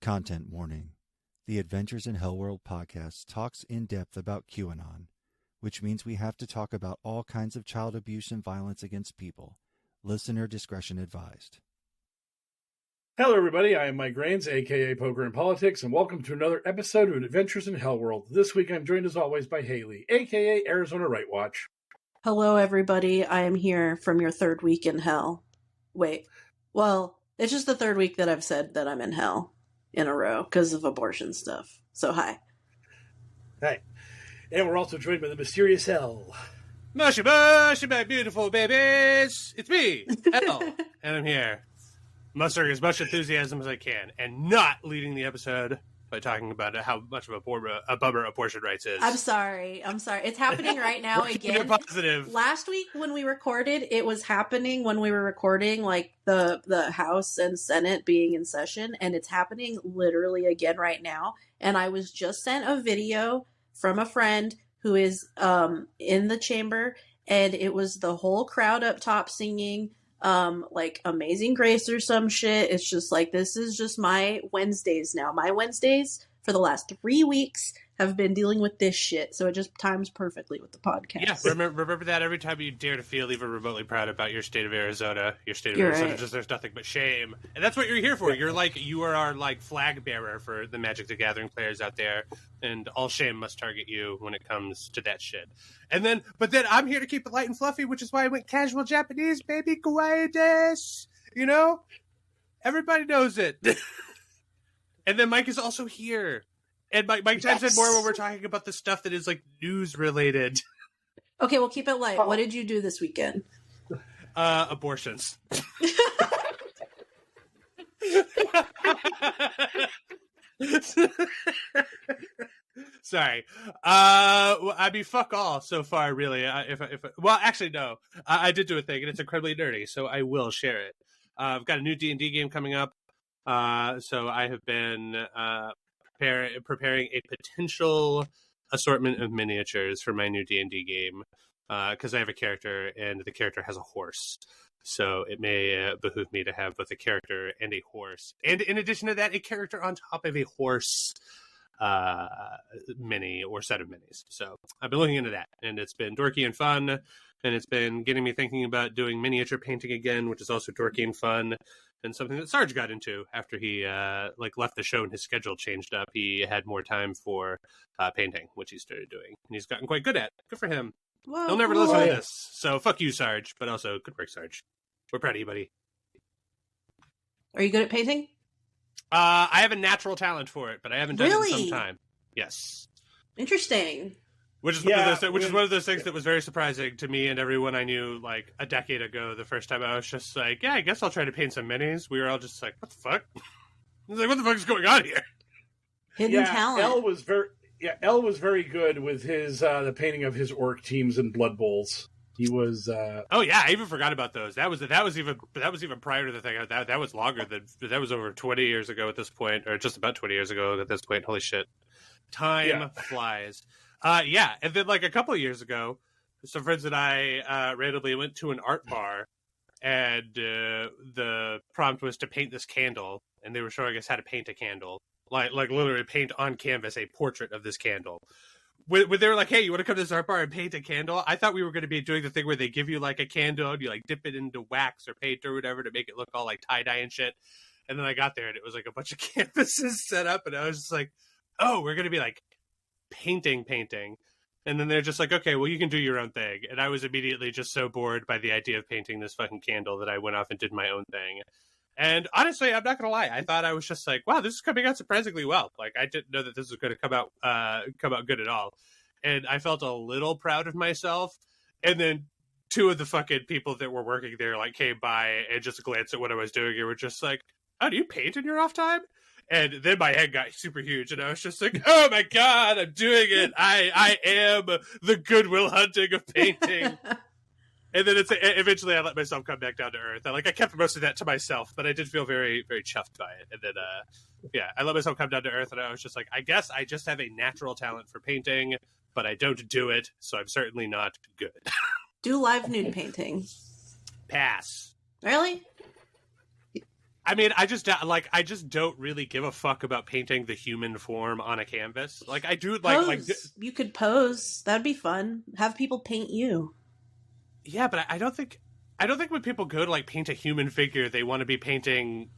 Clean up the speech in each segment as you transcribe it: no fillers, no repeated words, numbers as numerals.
Content warning. The Adventures in HellwQrld podcast talks in depth about QAnon, which means we have to talk about all kinds of child abuse and violence against people. Listener discretion advised. Hello, everybody. I am Mike Rains, a.k.a. Poker and Politics, and welcome to another episode of Adventures in HellwQrld. This week, I'm joined, as always, by Haley, a.k.a. Arizona Right Watch. Hello, everybody. I am here from your third week in hell. Wait. Well, it's just the third week that I've said that I'm in hell in a row because of abortion stuff. So, hi. Hi. And we're also joined by the mysterious Hell. Mushy mushy, my beautiful babies! It's me, Elle, and I'm here, mustering as much enthusiasm as I can, and not leading the episode by talking about how much of a bummer abortion rights is. I'm sorry. It's happening right now again. Positive. Last week when we recorded, it was happening when we were recording, like the House and Senate being in session, and it's happening literally again right now. And I was just sent a video from a friend who is in the chamber, and it was the whole crowd up top singing like Amazing Grace or some shit. It's just like, this is just my Wednesdays now. My Wednesdays for the last 3 weeks have been dealing with this shit, so it just times perfectly with the podcast. Yeah, remember that every time you dare to feel even remotely proud about your state of Arizona, Right. just there's nothing but shame, and that's what you're here for. You are our like flag bearer for the Magic the Gathering players out there, and all shame must target you when it comes to that shit. But then I'm here to keep it light and fluffy, which is why I went casual Japanese, baby, kawaii desu. You know, everybody knows it. And then Mike is also here. And Mike chimes in more when we're talking about the stuff that is like news related. Okay, well, keep it light. What did you do this weekend? Abortions. Sorry. I mean, fuck all so far, really. Well, actually, no. I did do a thing, and it's incredibly nerdy, so I will share it. I've got a new D&D game coming up, so I have been preparing a potential assortment of miniatures for my new D&D game, because I have a character, and the character has a horse. So it may behoove me to have both a character and a horse. And in addition to that, a character on top of a horse mini or set of minis. So I've been looking into that, and it's been dorky and fun, and it's been getting me thinking about doing miniature painting again, which is also dorky and fun. And something that Sarge got into after he left the show and his schedule changed up. He had more time for painting, which he started doing, and he's gotten quite good at. Good for him. Whoa, He'll never listen to this, so fuck you, Sarge. But also, good work, Sarge. We're proud of you, buddy. Are you good at painting? I have a natural talent for it, but I haven't done it in some time. Yes. Interesting. Which is one of those things that was very surprising to me and everyone I knew like a decade ago. The first time I was just like, yeah, I guess I'll try to paint some minis. We were all just like, what the fuck? I was like, what the fuck is going on here? Hidden talent. Elle was very good with his the painting of his orc teams and blood bowls. He was. Oh yeah, I even forgot about those. That was even prior to the thing. That was longer than that was over 20 years ago at this point, or just about 20 years ago at this point. Holy shit, time flies. Yeah, and then like a couple of years ago, some friends and I randomly went to an art bar, and the prompt was to paint this candle, and they were showing us how to paint a candle, like literally paint on canvas a portrait of this candle. When they were like, hey, you want to come to this art bar and paint a candle? I thought we were going to be doing the thing where they give you like a candle and you like dip it into wax or paint or whatever to make it look all like tie-dye and shit. And then I got there and it was like a bunch of canvases set up, and I was just like, oh, we're going to be like painting. And then they're just like, okay, well, you can do your own thing. And I was immediately just so bored by the idea of painting this fucking candle that I went off and did my own thing. And honestly, I'm not going to lie. I thought I was just like, wow, this is coming out surprisingly well. Like, I didn't know that this was going to come out good at all. And I felt a little proud of myself. And then two of the fucking people that were working there, like, came by and just glanced at what I was doing and were just like, oh, do you paint in your off time? And then my head got super huge, and I was just like, oh my God, I'm doing it. I am the Goodwill Hunting of painting. And then eventually I let myself come back down to earth. I kept most of that to myself, but I did feel very, very chuffed by it. And then, I let myself come down to earth, and I was just like, I guess I just have a natural talent for painting, but I don't do it, so I'm certainly not good. Do live nude painting. Pass. Really? I mean, I just don't really give a fuck about painting the human form on a canvas. Like I do, you could pose. That'd be fun. Have people paint you. Yeah, but I don't think when people go to like paint a human figure, they want to be painting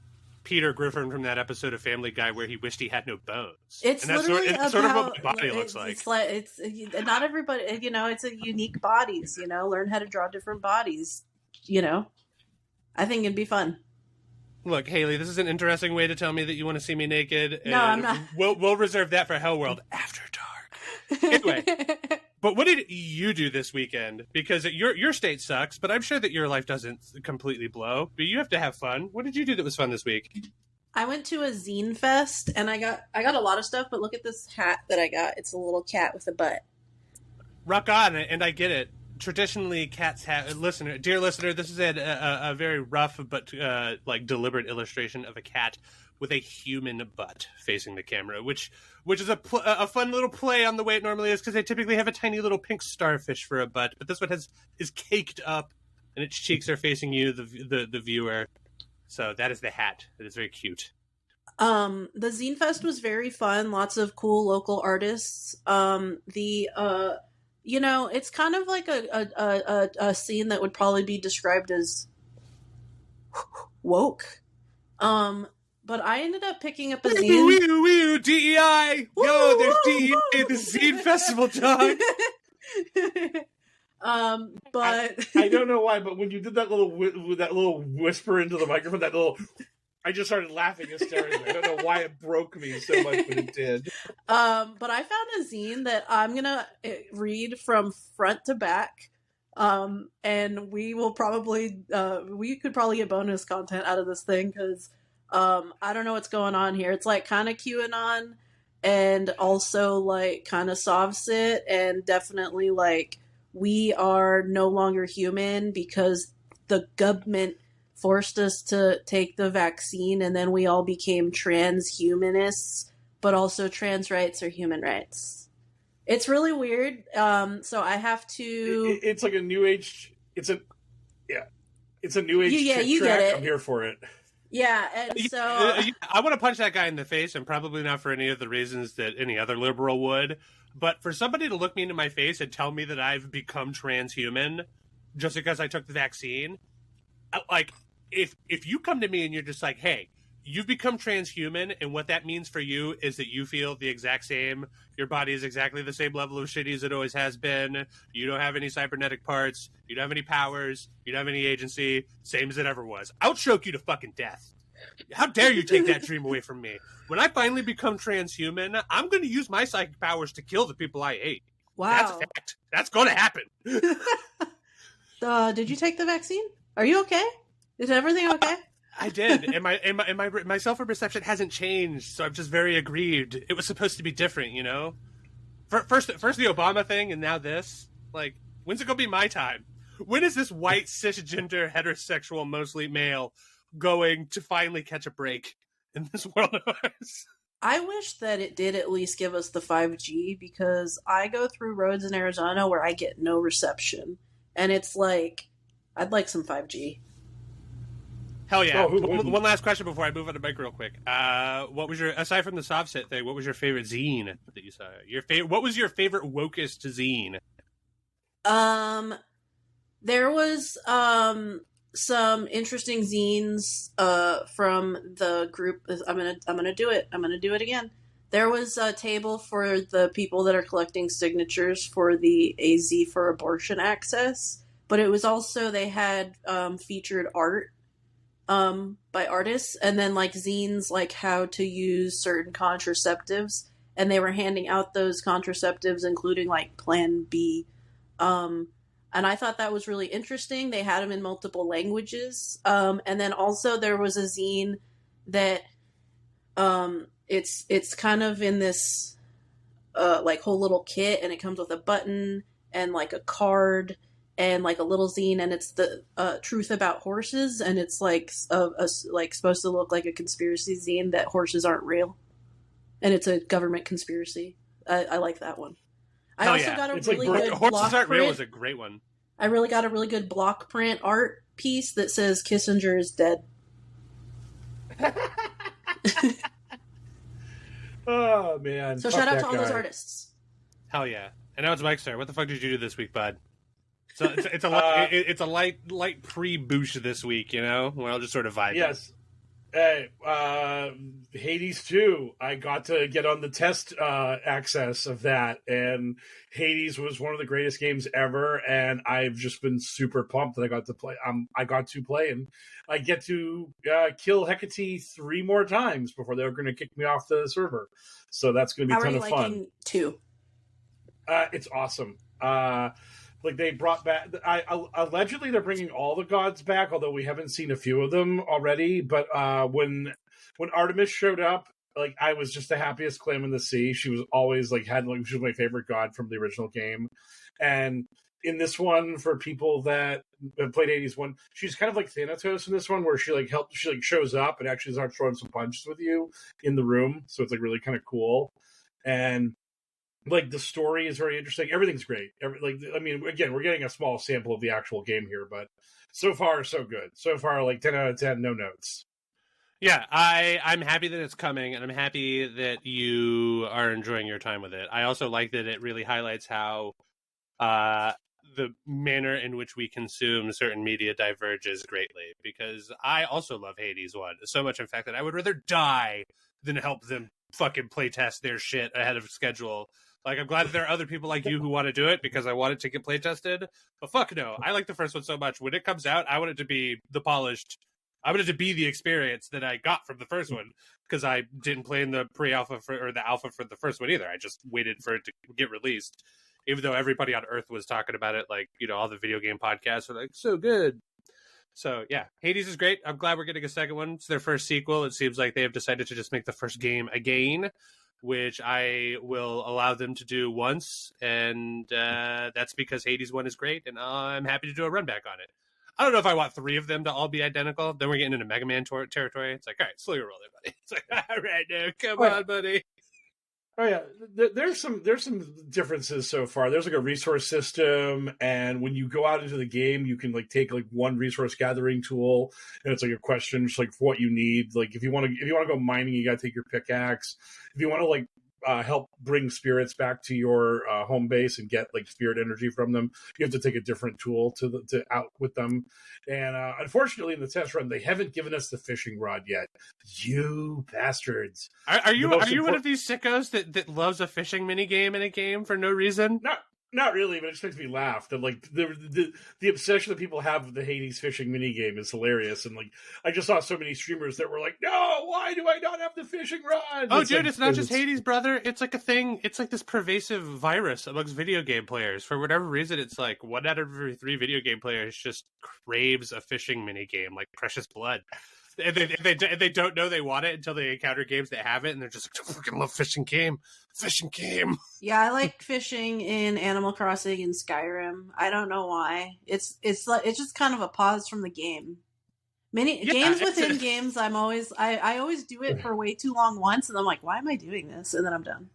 Peter Griffin from that episode of Family Guy where he wished he had no bones. It's literally sort of what my body looks like. It's not everybody. It's a unique bodies. Learn how to draw different bodies. I think it'd be fun. Look, Haley, this is an interesting way to tell me that you want to see me naked. No, I'm not. We'll reserve that for HellwQrld after dark. Anyway, but what did you do this weekend? Because your state sucks, but I'm sure that your life doesn't completely blow. But you have to have fun. What did you do that was fun this week? I went to a zine fest, and I got a lot of stuff. But look at this hat that I got. It's a little cat with a butt. Rock on, and I get it. Traditionally, cats have dear listener. This is a very rough but deliberate illustration of a cat with a human butt facing the camera, which is a fun little play on the way it normally is because they typically have a tiny little pink starfish for a butt, but this one is caked up and its cheeks are facing you, the viewer. So that is the hat. It is very cute. The Zine Fest was very fun. Lots of cool local artists. It's kind of like a scene that would probably be described as woke. But I ended up picking up a zine. Woo, DEI! Yo, there's DEI at the Zine Festival, dog. But I don't know why, but when you did that little whisper into the microphone, I just started laughing hysterically. I don't know why it broke me so much, but it did. But I found a zine that I'm gonna read from front to back. And we will probably we could probably get bonus content out of this thing because I don't know what's going on here. It's like kind of QAnon and also like kind of SovSit and definitely like we are no longer human because the government forced us to take the vaccine and then we all became transhumanists, but also trans rights are human rights. It's really weird. So I have to... It's like a new age... It's a new age you track. get it. I'm here for it. Yeah, and so... I want to punch that guy in the face, and probably not for any of the reasons that any other liberal would, but for somebody to look me into my face and tell me that I've become transhuman just because I took the vaccine, like... If you come to me and you're just like, hey, you've become transhuman, and what that means for you is that you feel the exact same, your body is exactly the same level of shitty as it always has been, you don't have any cybernetic parts, you don't have any powers, you don't have any agency, same as it ever was. I'll choke you to fucking death. How dare you take that dream away from me? When I finally become transhuman, I'm going to use my psychic powers to kill the people I hate. Wow. That's a fact. That's going to happen. Did you take the vaccine? Are you okay? Is everything okay? I did, and my self-perception hasn't changed, so I'm just very aggrieved. It was supposed to be different, you know. First the Obama thing, and now this. Like, when's it gonna be my time? When is this white cisgender heterosexual, mostly male, going to finally catch a break in this world of ours? I wish that it did at least give us the 5G because I go through roads in Arizona where I get no reception, and it's like I'd like some 5G. Hell yeah. One last question before I move on to Mike real quick. What was aside from the SovSit thing, what was your favorite zine that you saw? What was your favorite wokest zine? There was some interesting zines from the group. I'm gonna do it again. There was a table for the people that are collecting signatures for the AZ for abortion access, but it was also they had featured art by artists, and then like zines like how to use certain contraceptives, and they were handing out those contraceptives including like Plan B, and I thought that was really interesting. They had them in multiple languages, and then also there was a zine that it's kind of in this like whole little kit, and it comes with a button and like a card and like a little zine, and it's the truth about horses, and it's like like supposed to look like a conspiracy zine that horses aren't real, and it's a government conspiracy. I like that one. I also got a really good Horses Aren't Real print. is a great one. I really got a really good block print art piece that says Kissinger is dead. Oh man! So Fuck shout out that to all those guy. artists. Hell yeah! And now it's Mike's turn. What the fuck did you do this week, bud? So it's a light pre-boosh this week, you know. We're all just sort of vibing. Yes. Hey, Hades 2. I got to get on the test access of that, and Hades was one of the greatest games ever. And I've just been super pumped that I got to play. I got to play, and I get to kill Hecate 3 more times before they're going to kick me off the server. So that's going to be a ton of fun. How are you liking 2? It's awesome. Like they brought back, allegedly they're bringing all the gods back, although we haven't seen a few of them already. But when Artemis showed up, like I was just the happiest clam in the sea. She was always like she was my favorite god from the original game, and in this one, for people that have played 81, she's kind of like Thanatos in this one, where she shows up and actually starts throwing some punches with you in the room. So it's like really kind of cool, and like the story is very interesting. Everything's great. Again, we're getting a small sample of the actual game here, but so far so good. So far, like 10 out of 10, no notes. Yeah, I'm happy that it's coming, and I'm happy that you are enjoying your time with it. I also like that it really highlights how the manner in which we consume certain media diverges greatly, because I also love Hades 1 so much, in fact, that I would rather die than help them fucking playtest their shit ahead of schedule. Like, I'm glad that there are other people like you who want to do it, because I want it to get playtested. But fuck no, I like the first one so much. When it comes out, I want it to be the polished. I want it to be the experience that I got from the first one, because I didn't play in the pre-alpha or the alpha for the first one either. I just waited for it to get released, even though everybody on Earth was talking about it. Like, you know, all the video game podcasts were like, so good. So yeah, Hades is great. I'm glad we're getting a second one. It's their first sequel. It seems like they have decided to just make the first game again, which I will allow them to do once, and that's because Hades 1 is great, and I'm happy to do a run back on it. I don't know if I want 3 of them to all be identical. Then we're getting into Mega Man territory. It's like, all right, slow your roll there, buddy. It's like, all right, now, come on, buddy. Oh yeah, there's some differences so far. There's like a resource system, and when you go out into the game, you can like take like one resource gathering tool, and it's like a question just like for what you need. Like if you want to go mining, you got to take your pickaxe. If you want to like help bring spirits back to your home base and get like spirit energy from them, you have to take a different tool to out with them. And unfortunately, in the test run, they haven't given us the fishing rod yet. You bastards! Are you one of these sickos that loves a fishing mini game in a game for no reason? Not really, but it just makes me laugh. That like the obsession that people have with the Hades fishing mini game is hilarious, and like I just saw so many streamers that were like, "No, why do I not have the fishing rod?" Oh, dude, it's not just Hades, brother. It's like a thing. It's like this pervasive virus amongst video game players. For whatever reason, it's like 1 out of every 3 video game players just craves a fishing mini game, like Precious Blood. And they don't know they want it until they encounter games that have it, and they're just like, I fucking love fishing game. Yeah, I like fishing in Animal Crossing and Skyrim. I don't know why. It's just kind of a pause from the game. Games within games, I always do it for way too long once, and I'm like, why am I doing this? And then I'm done.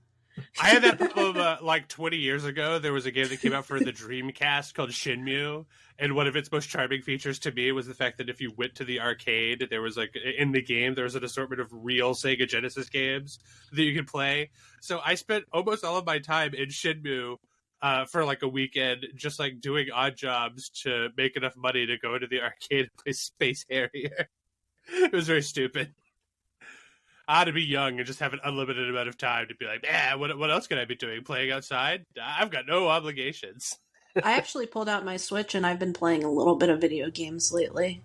I had that problem like 20 years ago. There was a game that came out for the Dreamcast called Shenmue, and one of its most charming features to me was the fact that if you went to the arcade, there was like in the game there was an assortment of real Sega Genesis games that you could play. So I spent almost all of my time in Shenmue for like a weekend, just like doing odd jobs to make enough money to go to the arcade and play Space Harrier. It was very stupid. I ought to be young and just have an unlimited amount of time to be like, what else can I be doing? Playing outside? I've got no obligations. I actually pulled out my Switch, and I've been playing a little bit of video games lately.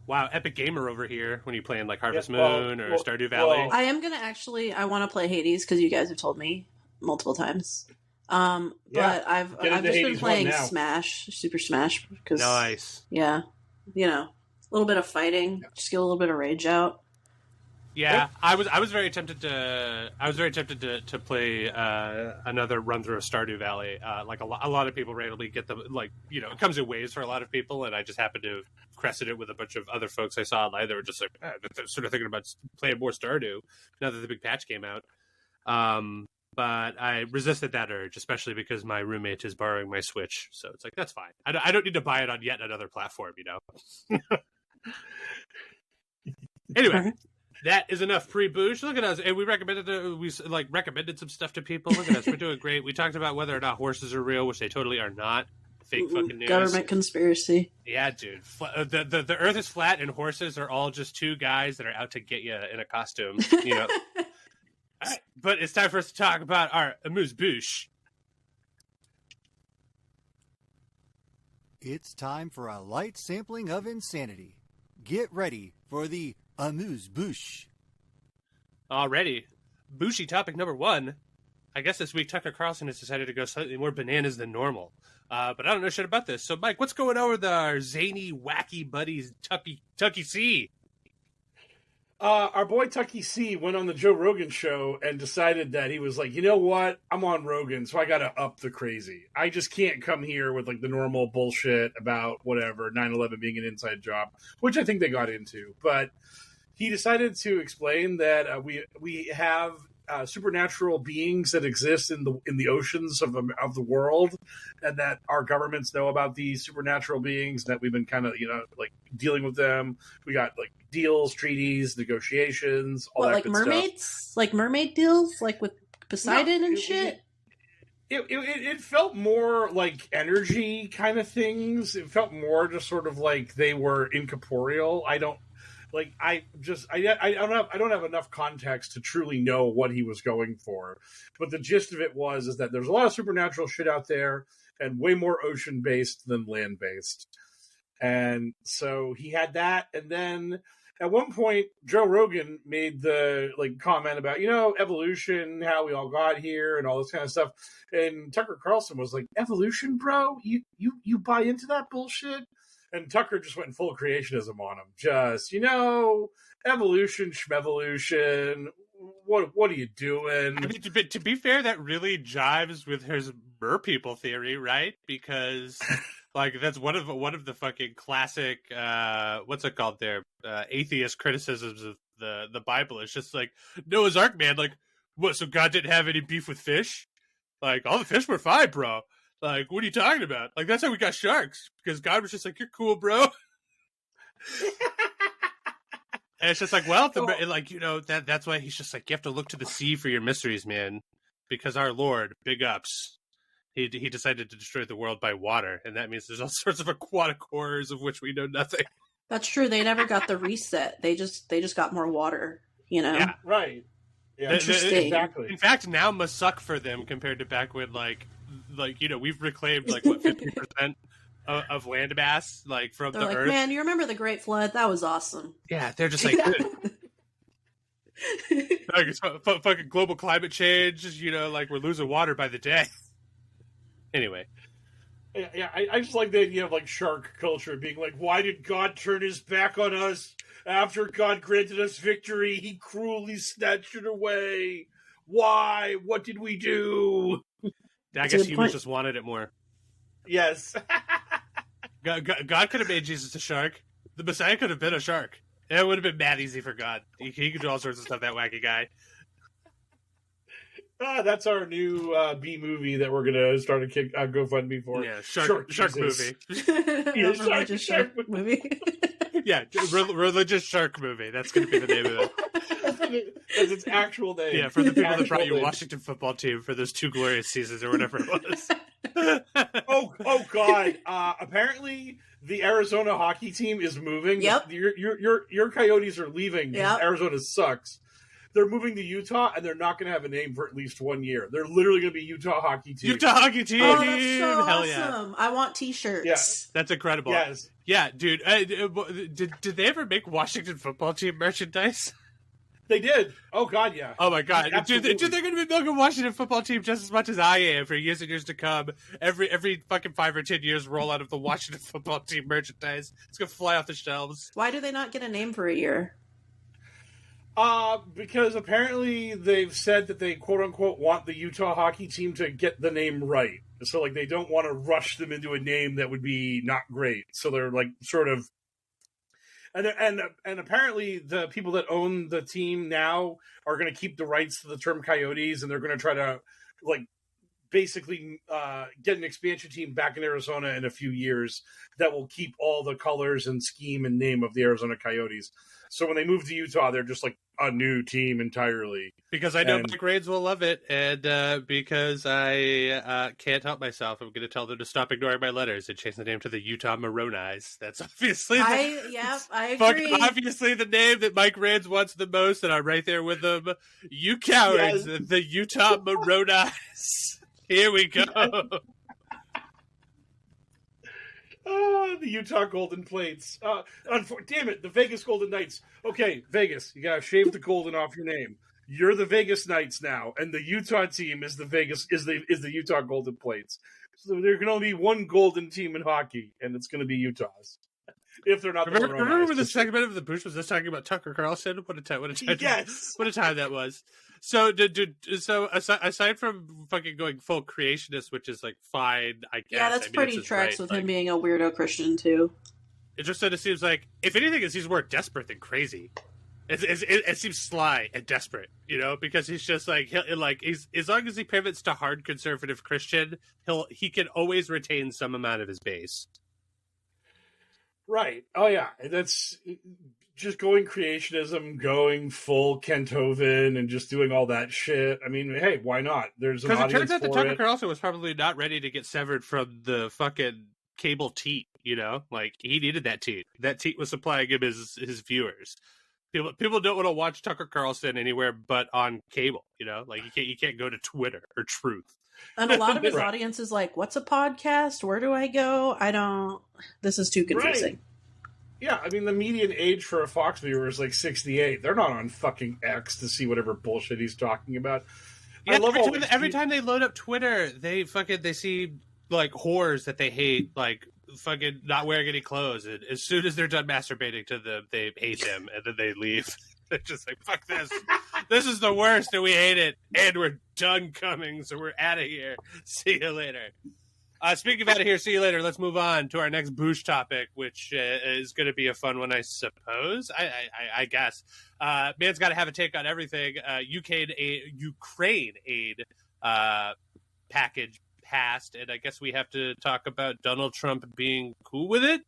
Wow, epic gamer over here when you're playing like Harvest Moon or Stardew Valley. I am going to I want to play Hades because you guys have told me multiple times. But I've just been playing Smash, Super Smash. Cause, nice. Yeah. You know, a little bit of fighting, just get a little bit of rage out. Yeah, I was very tempted to play another run through of Stardew Valley. Like a lot of people randomly get them, like, you know, it comes in waves for a lot of people, and I just happened to have crested it with a bunch of other folks I saw online. They were just like, they're sort of thinking about playing more Stardew now that the big patch came out. But I resisted that urge, especially because my roommate is borrowing my Switch, so it's like, that's fine. I don't need to buy it on yet another platform, you know. Anyway, that is enough pre-boosh. Look at us, and we recommended some stuff to people. Look at us, we're doing great. We talked about whether or not horses are real, which they totally are not. Fake fucking news. Government conspiracy. Yeah, dude. The Earth is flat, and horses are all just two guys that are out to get you in a costume. You know. All right, but it's time for us to talk about our amuse-bouche. It's time for a light sampling of insanity. Get ready for the amuse-bouche. Alrighty. Bushy topic number 1. I guess this week Tucker Carlson has decided to go slightly more bananas than normal. But I don't know shit about this. So, Mike, what's going on with our zany, wacky buddies, Tucky C? Our boy Tucky C went on the Joe Rogan show and decided that he was like, you know what? I'm on Rogan, so I got to up the crazy. I just can't come here with like the normal bullshit about whatever, 9/11 being an inside job, which I think they got into. But he decided to explain that we have supernatural beings that exist in the oceans of the world, and that our governments know about these supernatural beings, that we've been kind of like dealing with them. We got like deals, treaties, negotiations, all that like good mermaids stuff. like mermaid deals, like with Poseidon and shit. It felt more like energy kind of things. It felt more just sort of like they were incorporeal. I don't have enough context to truly know what he was going for, but the gist of it is that there's a lot of supernatural shit out there, and way more ocean based than land based. And so he had that, and then at one point Joe Rogan made the comment about evolution, how we all got here, and all this kind of stuff. And Tucker Carlson was like, "Evolution, bro? You buy into that bullshit?" And Tucker just went full creationism on him. Just, evolution, schmevolution. What are you doing? I mean, to be fair, that really jives with his mer people theory, right? Because that's one of the fucking classic what's it called there? Atheist criticisms of the Bible. It's just like Noah's Ark, man. Like, what? So God didn't have any beef with fish? Like, all the fish were fine, bro. Like, what are you talking about? Like, that's how we got sharks, because God was just like, "You're cool, bro." And it's just like, well, that's why he's just like, you have to look to the sea for your mysteries, man, because our Lord, big ups, he decided to destroy the world by water, and that means there's all sorts of aquatic horrors of which we know nothing. That's true. They never got the reset. They just got more water. Yeah, right. Yeah, interesting. Exactly. In fact, now must suck for them compared to back when we've reclaimed 50% of land mass from They're the earth. Man, you remember the Great Flood? That was awesome. Yeah, they're just like it's fucking global climate change. We're losing water by the day. Anyway. Yeah, I just like the idea of shark culture being like, why did God turn his back on us? After God granted us victory, he cruelly snatched it away. Why? What did we do? I guess he just wanted it more. Yes. God could have made Jesus a shark. The Messiah could have been a shark. It would have been mad easy for God. He could do all sorts of stuff, that wacky guy. That's our new B movie that we're going to start a GoFundMe for. Yeah, shark movie. Religious shark movie. Yeah, religious shark movie. That's going to be the name of it. That's its actual name. Yeah, for the people that brought you Washington football team for those 2 glorious seasons or whatever it was. oh God! Apparently, the Arizona hockey team is moving. Yep. Your Coyotes are leaving. Yep. Arizona sucks. They're moving to Utah, and they're not going to have a name for at least 1 year. They're literally going to be Utah hockey team. Utah hockey team. Oh, that's so Hell awesome! Yeah. I want T-shirts. Yeah. That's incredible. Yes. Yeah, dude. Did they ever make Washington football team merchandise? They did. Oh God, yeah. Oh my God, Absolutely. dude! They're going to be milking Washington football team just as much as I am for years and years to come. Every fucking 5 or 10 years, roll out of the Washington football team merchandise. It's going to fly off the shelves. Why do they not get a name for a year? Because apparently they've said that they quote unquote want the Utah hockey team to get the name right. So they don't want to rush them into a name that would be not great. So they're sort of, and apparently the people that own the team now are going to keep the rights to the term Coyotes, and they're going to try to basically get an expansion team back in Arizona in a few years that will keep all the colors and scheme and name of the Arizona Coyotes. So when they move to Utah, they're just like a new team entirely. Because I know Mike Raines will love it, and because I can't help myself, I'm going to tell them to stop ignoring my letters and change the name to the Utah Maronis. That's obviously I agree. Obviously the name that Mike Raines wants the most, and I'm right there with them. You cowards, yes. The Utah Maronis. Here we go. Oh, the Utah Golden Plates. Damn it, the Vegas Golden Knights. Okay, Vegas, you gotta shave the golden off your name. You're the Vegas Knights now, and the Utah team is the Utah Golden Plates. So there can only be one golden team in hockey, and it's going to be Utah's. If they're not, remember when the segment of the Bush was just talking about Tucker Carlson? What a time! Yes, what a time that was. So, aside from fucking going full creationist, which is like fine, I guess. Yeah, that's pretty tracks with him being a weirdo Christian too. It just sort of seems like, if anything, he's more desperate than crazy. It seems sly and desperate, because he's just like he's as long as he pivots to hard conservative Christian, he can always retain some amount of his base. Right. Oh yeah, that's just going creationism, going full Kentoven, and just doing all that shit. I mean, hey, why not? There's an audience for it. Because it turns out that Tucker Carlson was probably not ready to get severed from the fucking cable teat. Like he needed that teat. That teat was supplying him his viewers. People don't want to watch Tucker Carlson anywhere but on cable. Like you can't go to Twitter or Truth. And a lot of his audience is like, "What's a podcast? Where do I go? This is too confusing." Right. Yeah, I mean, the median age for a Fox viewer is like 68. They're not on fucking X to see whatever bullshit he's talking about. Yeah, every time they load up Twitter, they see like whores that they hate, like fucking not wearing any clothes. And as soon as they're done masturbating to them, they hate them, and then they leave. They're just like, fuck this. This is the worst, and we hate it. And we're done coming, so we're out of here. See you later. Speaking of out of here, see you later. Let's move on to our next Boosh topic, which is going to be a fun one, I suppose. I guess. Man's got to have a take on everything. Ukraine aid package passed, and I guess we have to talk about Donald Trump being cool with it?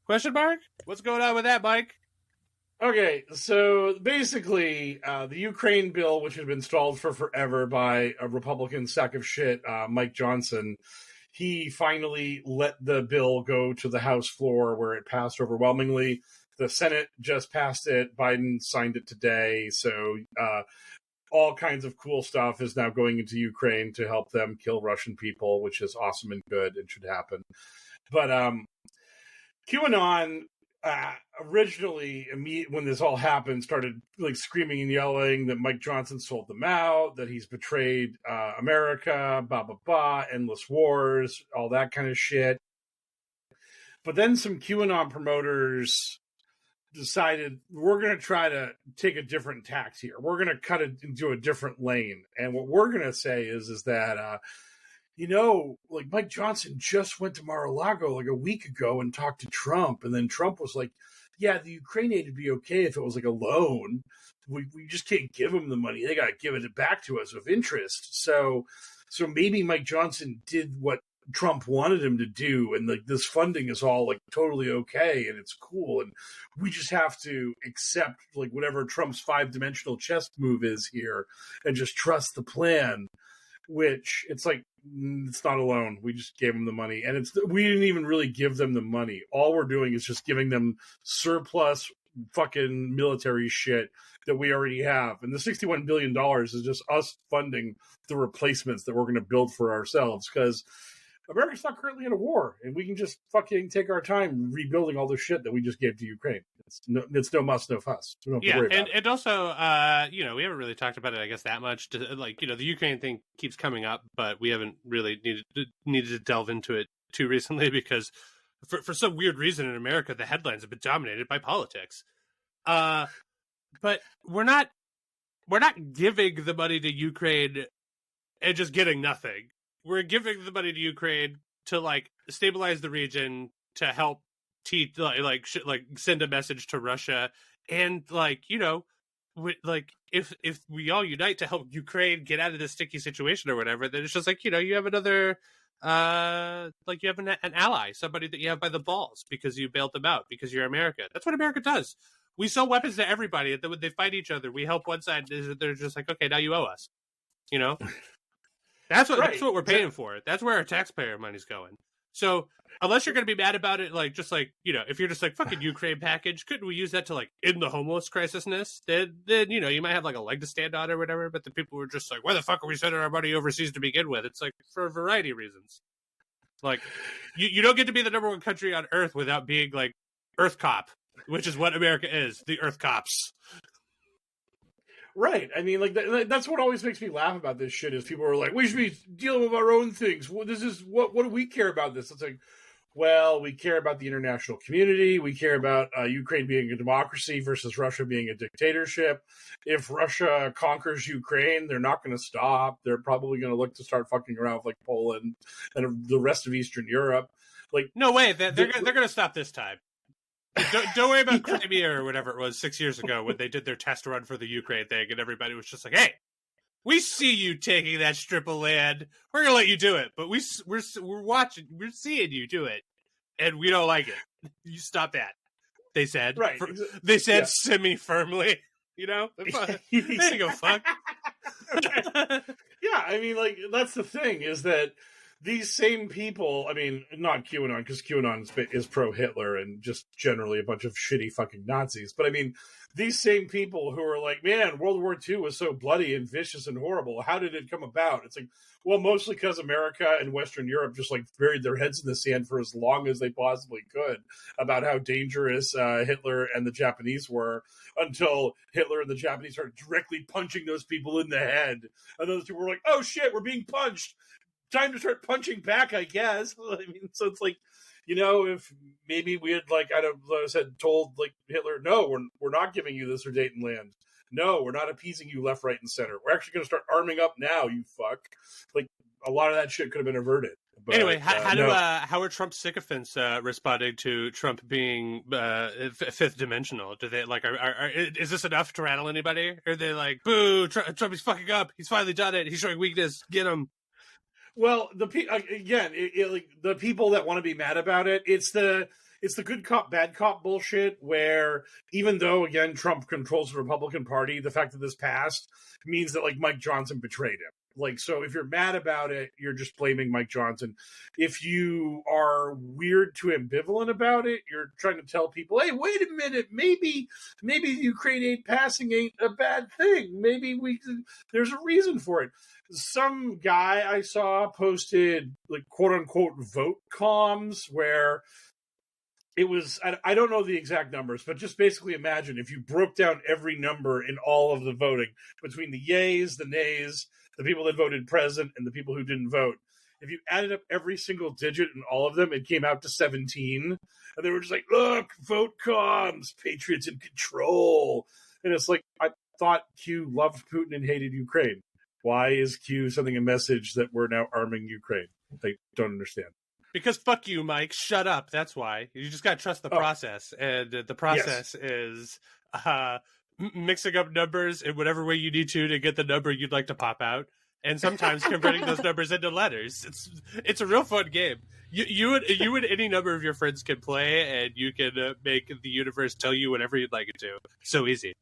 Question mark? What's going on with that, Mike? Okay, so basically, the Ukraine bill, which has been stalled for forever by a Republican sack of shit, Mike Johnson, he finally let the bill go to the House floor where it passed overwhelmingly. The Senate just passed it. Biden signed it today. So all kinds of cool stuff is now going into Ukraine to help them kill Russian people, which is awesome and good and should happen. But QAnon originally, when this all happened, started like screaming and yelling that Mike Johnson sold them out, that he's betrayed America, blah, blah, blah, endless wars, all that kind of shit. But then some QAnon promoters decided, we're going to try to take a different tact here. We're going to cut it into a different lane. And what we're going to say is that, like Mike Johnson just went to Mar-a-Lago like a week ago and talked to Trump. And then Trump was like, yeah, the Ukraine aid would be okay if it was like a loan. We just can't give them the money. They got to give it back to us with interest. So maybe Mike Johnson did what Trump wanted him to do. And like this funding is all like totally okay. And it's cool. And we just have to accept like whatever Trump's 5-dimensional chess move is here and just trust the plan. Which it's like, it's not a loan. We just gave them the money, and we didn't even really give them the money. All we're doing is just giving them surplus fucking military shit that we already have. And the $61 billion is just us funding the replacements that we're going to build for ourselves, because America's not currently in a war, and we can just fucking take our time rebuilding all the shit that we just gave to Ukraine. It's no muss, no fuss. We don't have to worry about it. And also, we haven't really talked about it, I guess, that much. The Ukraine thing keeps coming up, but we haven't really needed to delve into it too recently because, for some weird reason in America, the headlines have been dominated by politics. But we're not giving the money to Ukraine and just getting nothing. We're giving the money to Ukraine to like stabilize the region, to help send a message to Russia, and if we all unite to help Ukraine get out of this sticky situation or whatever, then it's just like, you have another, like you have an ally, somebody that you have by the balls because you bailed them out because you're America. That's what America does. We sell weapons to everybody, and then when they fight each other, we help one side. They're just like, okay, now you owe us. That's what we're paying for. That's where our taxpayer money's going. So unless you're going to be mad about it, like, just like, if you're just like, fucking Ukraine package, couldn't we use that to like end the homeless crisisness? Then you might have like a leg to stand on or whatever. But the people were just like, why the fuck are we sending our money overseas to begin with? It's like for a variety of reasons. Like, you don't get to be the number one country on earth without being like Earth Cop, which is what America is, the Earth Cops. Right. I mean, like, that's what always makes me laugh about this shit is people are like, we should be dealing with our own things. What do we care about this? It's like, well, we care about the international community. We care about Ukraine being a democracy versus Russia being a dictatorship. If Russia conquers Ukraine, they're not going to stop. They're probably going to look to start fucking around with like Poland and the rest of Eastern Europe. Like, no way, they're going to stop this time. Don't worry about Crimea or whatever it was 6 years ago when they did their test run for the Ukraine thing, and everybody was just like, "Hey, we see you taking that strip of land. We're gonna let you do it, but we're watching, we're seeing you do it, and we don't like it. You stop that." They said, right? They said semi-firmly, They didn't go fuck. Yeah, I mean, like, that's the thing is that these same people, I mean, not QAnon, because QAnon is pro-Hitler and just generally a bunch of shitty fucking Nazis. But I mean, these same people who are like, man, World War II was so bloody and vicious and horrible. How did it come about? It's like, well, mostly because America and Western Europe just like buried their heads in the sand for as long as they possibly could about how dangerous Hitler and the Japanese were until Hitler and the Japanese started directly punching those people in the head. And those people were like, oh shit, we're being punched. Time to start punching back, I guess. I mean, so it's like, if maybe we had told like Hitler, no, we're not giving you the Sudeten land. No, we're not appeasing you left, right, and center. We're actually going to start arming up now, you fuck. Like, a lot of that shit could have been averted. But, anyway, how are Trump sycophants responding to Trump being fifth dimensional? Do they like is this enough to rattle anybody? Or are they like, boo, Trump is fucking up. He's finally done it. He's showing weakness. Get him. Well, the people that want to be mad about it, it's the good cop, bad cop bullshit where even though, again, Trump controls the Republican Party, the fact that this passed means that, like, Mike Johnson betrayed him. Like, so if you're mad about it, you're just blaming Mike Johnson. If you are weird to ambivalent about it, you're trying to tell people, hey, wait a minute, maybe Ukraine aid passing ain't a bad thing. Maybe there's a reason for it. Some guy I saw posted, like, quote unquote vote comms where it was, I don't know the exact numbers, but just basically imagine if you broke down every number in all of the voting between the yays, the nays, the people that voted present, and the people who didn't vote. If you added up every single digit in all of them, it came out to 17. And they were just like, look, vote comms, patriots in control. And it's like, I thought Q loved Putin and hated Ukraine. Why is Q sending a message that we're now arming Ukraine? I don't understand. Because fuck you, Mike. Shut up. That's why. You just got to trust the process. And the process is mixing up numbers in whatever way you need to get the number you'd like to pop out. And sometimes converting those numbers into letters. It's a real fun game. You and any number of your friends can play, and you can make the universe tell you whatever you'd like it to. So easy.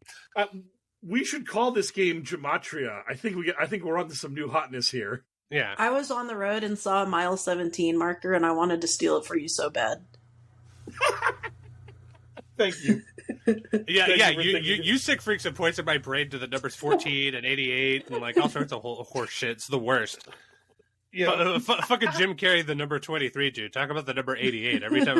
We should call this game Gematria. I think we're on to some new hotness here. Yeah. I was on the road and saw a mile 17 marker, and I wanted to steal it for you so bad. Thank you. You sick freaks and points in my brain to the numbers 14 and 88 and like all sorts of horse shit. It's the worst. Yeah. Fucking Jim Carrey, the number 23, dude. Talk about the number 88. Every time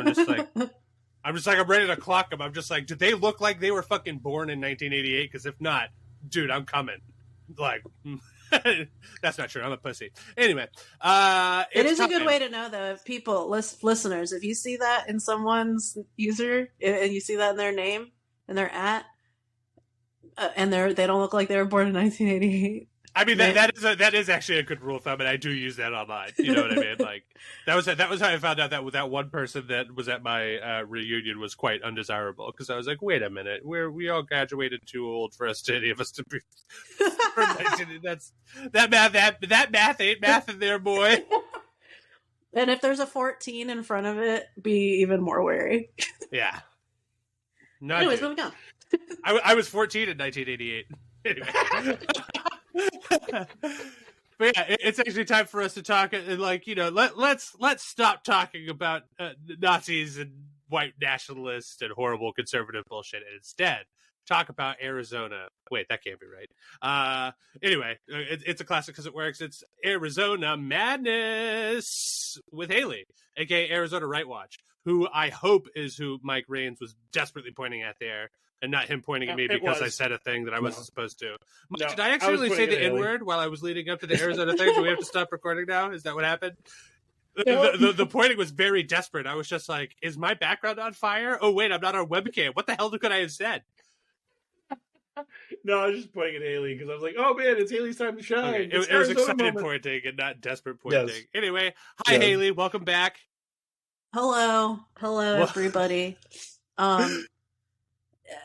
I'm ready to clock them. I'm just like, do they look like they were fucking born in 1988? Because if not, dude, I'm coming. Like, that's not true. I'm a pussy. Anyway, it is a good way to know, though, if people, listeners, if you see that in someone's user and you see that in their name and their @ and they don't look like they were born in 1988, I mean that is actually a good rule of thumb, and I do use that online. You know what I mean? Like that was how I found out that one person that was at my reunion was quite undesirable, because I was like, wait a minute, we all graduated too old for any of us to be. That math ain't math in there, boy. And if there's a 14 in front of it, be even more wary. Yeah. Anyways, moving on. I was 14 in 1988. Anyway. But yeah, it's actually time for us to talk. Like, you know, let's stop talking about Nazis and white nationalists and horrible conservative bullshit, and instead talk about Arizona. Wait, that can't be right. Anyway, it's a classic because it works. It's Arizona Madness with Haley, aka Arizona Right Watch, who I hope is who Mike Raines was desperately pointing at there, and not him pointing at me because I said a thing that I wasn't supposed to. Mike, did I actually say the N-word while I was leading up to the Arizona thing? Do we have to stop recording now? Is that what happened? The pointing was very desperate. I was just like, is my background on fire? Oh, wait, I'm not on webcam. What the hell could I have said? No, I was just pointing at Haley because I was like, oh man, it's Haley's time to shine. Okay. It was excited pointing and not desperate pointing. Yes. Anyway, hi Haley, welcome back. Hello everybody.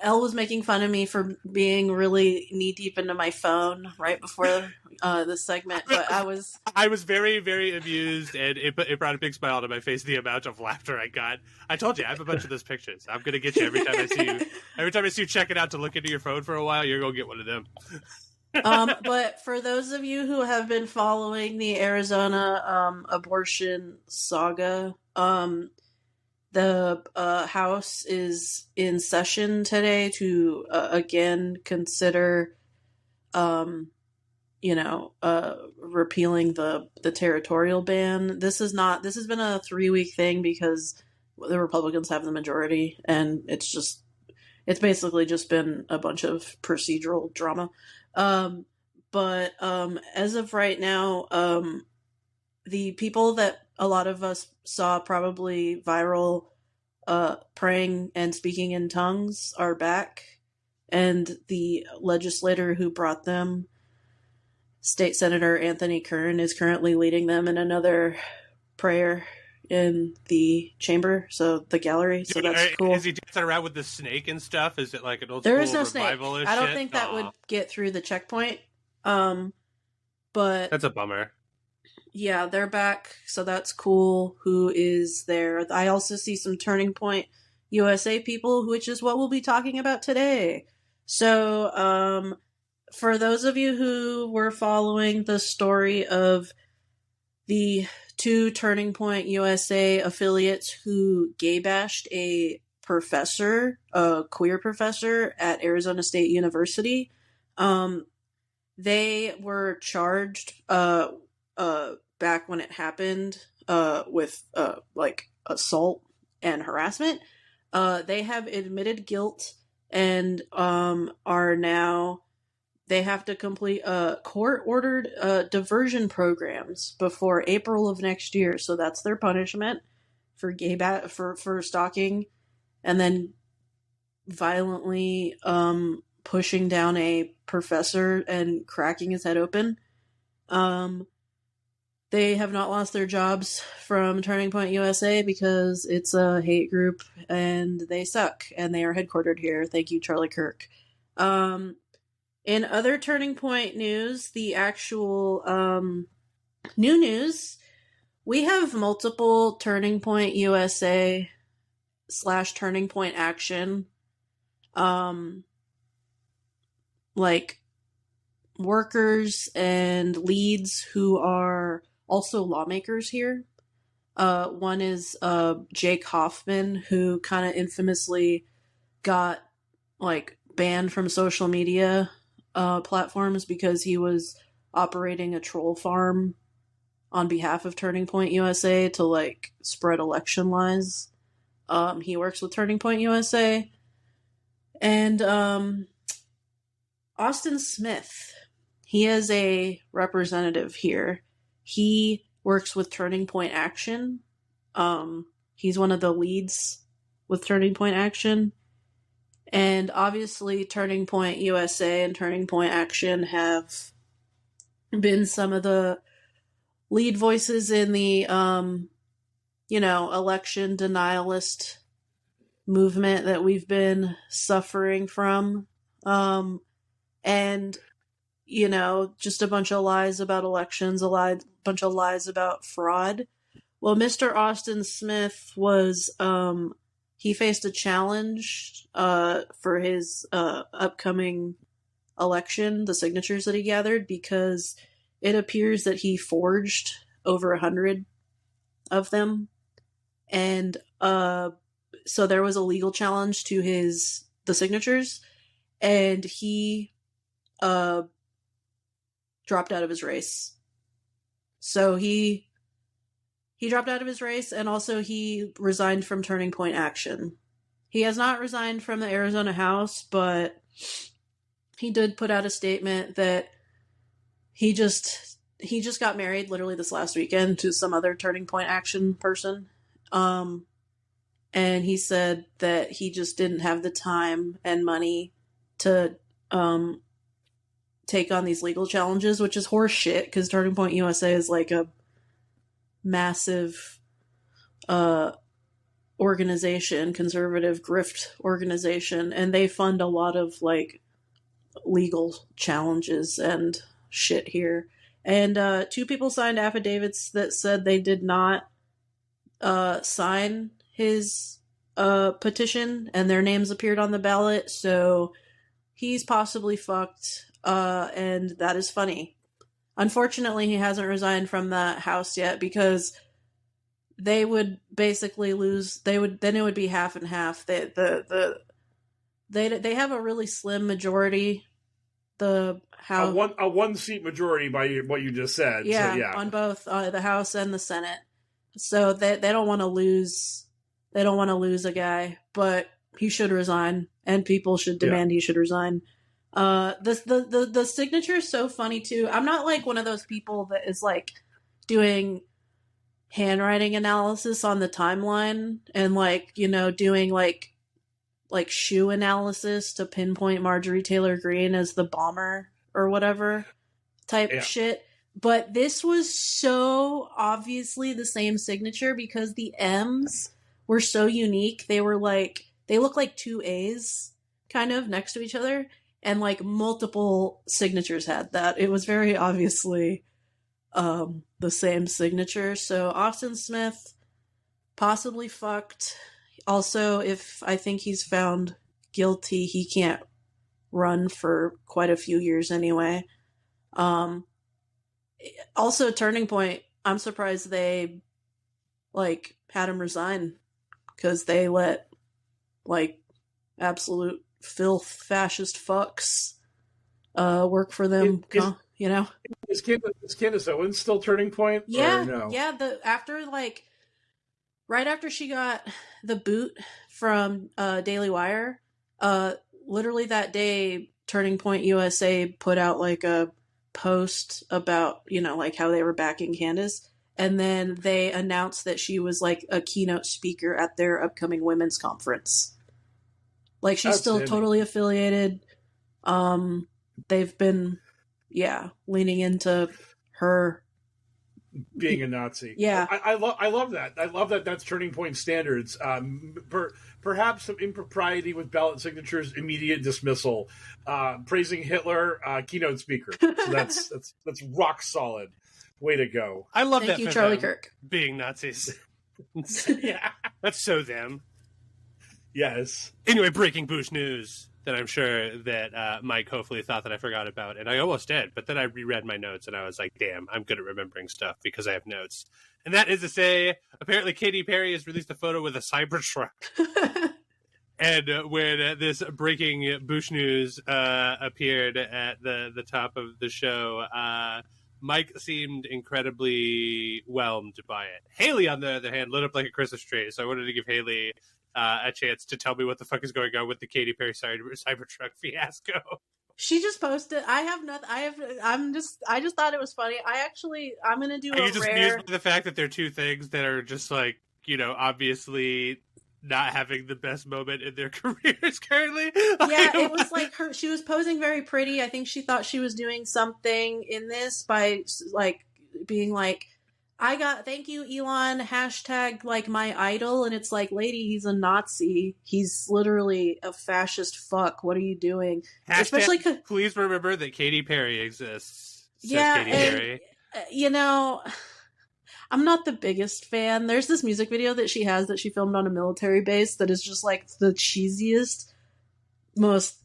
Elle was making fun of me for being really knee deep into my phone right before this segment, but I was very, very amused, and it brought a big smile to my face, the amount of laughter I got. I told you I have a bunch of those pictures. I'm gonna get you every time I see you. Every time I see you check it out to look into your phone for a while, you're gonna get one of them. But for those of you who have been following the Arizona abortion saga, the House is in session today to again consider, repealing the territorial ban. This has been a 3-week thing because the Republicans have the majority, and it's basically just been a bunch of procedural drama. But as of right now, the people that a lot of us saw probably viral praying and speaking in tongues are back, and the legislator who brought them, State Senator Anthony Kern, is currently leading them in another prayer in the chamber, so the gallery. So that's cool. Is he dancing around with the snake and stuff? Is it like an old there school is no snake. I don't think that would get through the checkpoint. But that's a bummer. Yeah, they're back, so that's cool. Who is there? I also see some Turning Point USA people, which is what we'll be talking about today. So, for those of you who were following the story of the 2 Turning Point USA affiliates who gay bashed a professor, a queer professor at Arizona State University, they were charged back when it happened with like assault and harassment. They have admitted guilt and are now, they have to complete court-ordered diversion programs before April of next year. So that's their punishment for for stalking and then violently pushing down a professor and cracking his head open. They have not lost their jobs from Turning Point USA because it's a hate group and they suck and they are headquartered here. Thank you, Charlie Kirk. In other Turning Point news, the actual new news, we have multiple Turning Point USA / Turning Point Action like workers and leads who are also lawmakers here. One is Jake Hoffman, who kind of infamously got like banned from social media platforms because he was operating a troll farm on behalf of Turning Point USA to like spread election lies. He works with Turning Point USA. And Austin Smith, he is a representative here. He works with Turning Point Action. He's one of the leads with Turning Point Action. And obviously Turning Point USA and Turning Point Action have been some of the lead voices in the, election denialist movement that we've been suffering from. And, just a bunch of lies about elections, bunch of lies about fraud. Well, Mr. Austin Smith was, he faced a challenge for his upcoming election, the signatures that he gathered, because it appears that he forged over 100 of them. And so there was a legal challenge to the signatures, and he dropped out of his race. So he dropped out of his race, and also he resigned from Turning Point Action. He has not resigned from the Arizona House, but he did put out a statement that he just got married literally this last weekend to some other Turning Point Action person. And he said that he just didn't have the time and money to take on these legal challenges, which is horse shit, because Turning Point USA is like a massive organization, conservative grift organization, and they fund a lot of like legal challenges and shit here. And 2 people signed affidavits that said they did not sign his petition, and their names appeared on the ballot, so he's possibly fucked, and that is funny. Unfortunately, he hasn't resigned from the House yet, because they would basically lose. Then it would be half and half. They have a really slim majority. The House, a 1-seat majority by what you just said. Yeah, so, yeah. On both the House and the Senate. So they don't want to lose. They don't want to lose a guy, but he should resign, and people should demand he should resign. The signature is so funny too. I'm not like one of those people that is like doing handwriting analysis on the timeline and like, doing like shoe analysis to pinpoint Marjorie Taylor Greene as the bomber or whatever type shit. But this was so obviously the same signature because the M's were so unique. They look like 2 A's kind of next to each other. And like multiple signatures had that. It was very obviously the same signature. So Austin Smith, possibly fucked. Also, if I think he's found guilty, he can't run for quite a few years anyway. Also, Turning Point, I'm surprised they like had him resign, because they let like absolute filth fascist fucks work for them. Is Candace Owens still Turning Point? Yeah, or no? Yeah. Right after she got the boot from Daily Wire, literally that day, Turning Point USA put out like a post about like how they were backing Candace, and then they announced that she was like a keynote speaker at their upcoming women's conference. Like, she's still totally affiliated. They've been, leaning into her being a Nazi. Yeah, I love that. I love that. That's Turning Point standards. Perhaps some impropriety with ballot signatures, immediate dismissal. Praising Hitler, keynote speaker. So that's rock solid. Way to go. I love Thank that you, for Charlie them Kirk. being Nazis. Yeah, that's so them. Yes. Anyway, breaking Bush news that I'm sure that Mike hopefully thought that I forgot about, and I almost did, but then I reread my notes and I was like, damn, I'm good at remembering stuff because I have notes. And that is to say, apparently Katy Perry has released a photo with a Cybertruck. And when this breaking Bush news appeared at the top of the show, Mike seemed incredibly whelmed by it. Haley, on the other hand, lit up like a Christmas tree, so I wanted to give Haley a chance to tell me what the fuck is going on with the Katy Perry Cybertruck fiasco. She just posted. I have nothing. I just thought it was funny. I'm gonna do. Are you just amused by the fact that they're two things that are just like, obviously not having the best moment in their careers currently? Yeah, it was like she was posing very pretty. I think she thought she was doing something in this by like being like, thank you, Elon, hashtag like my idol. And it's like, lady, he's a Nazi. He's literally a fascist fuck. What are you doing? Hashtag, Especially please remember that Katy Perry exists. Yeah. Katy Perry. You know, I'm not the biggest fan. There's this music video that she has that she filmed on a military base that is just like the cheesiest, most.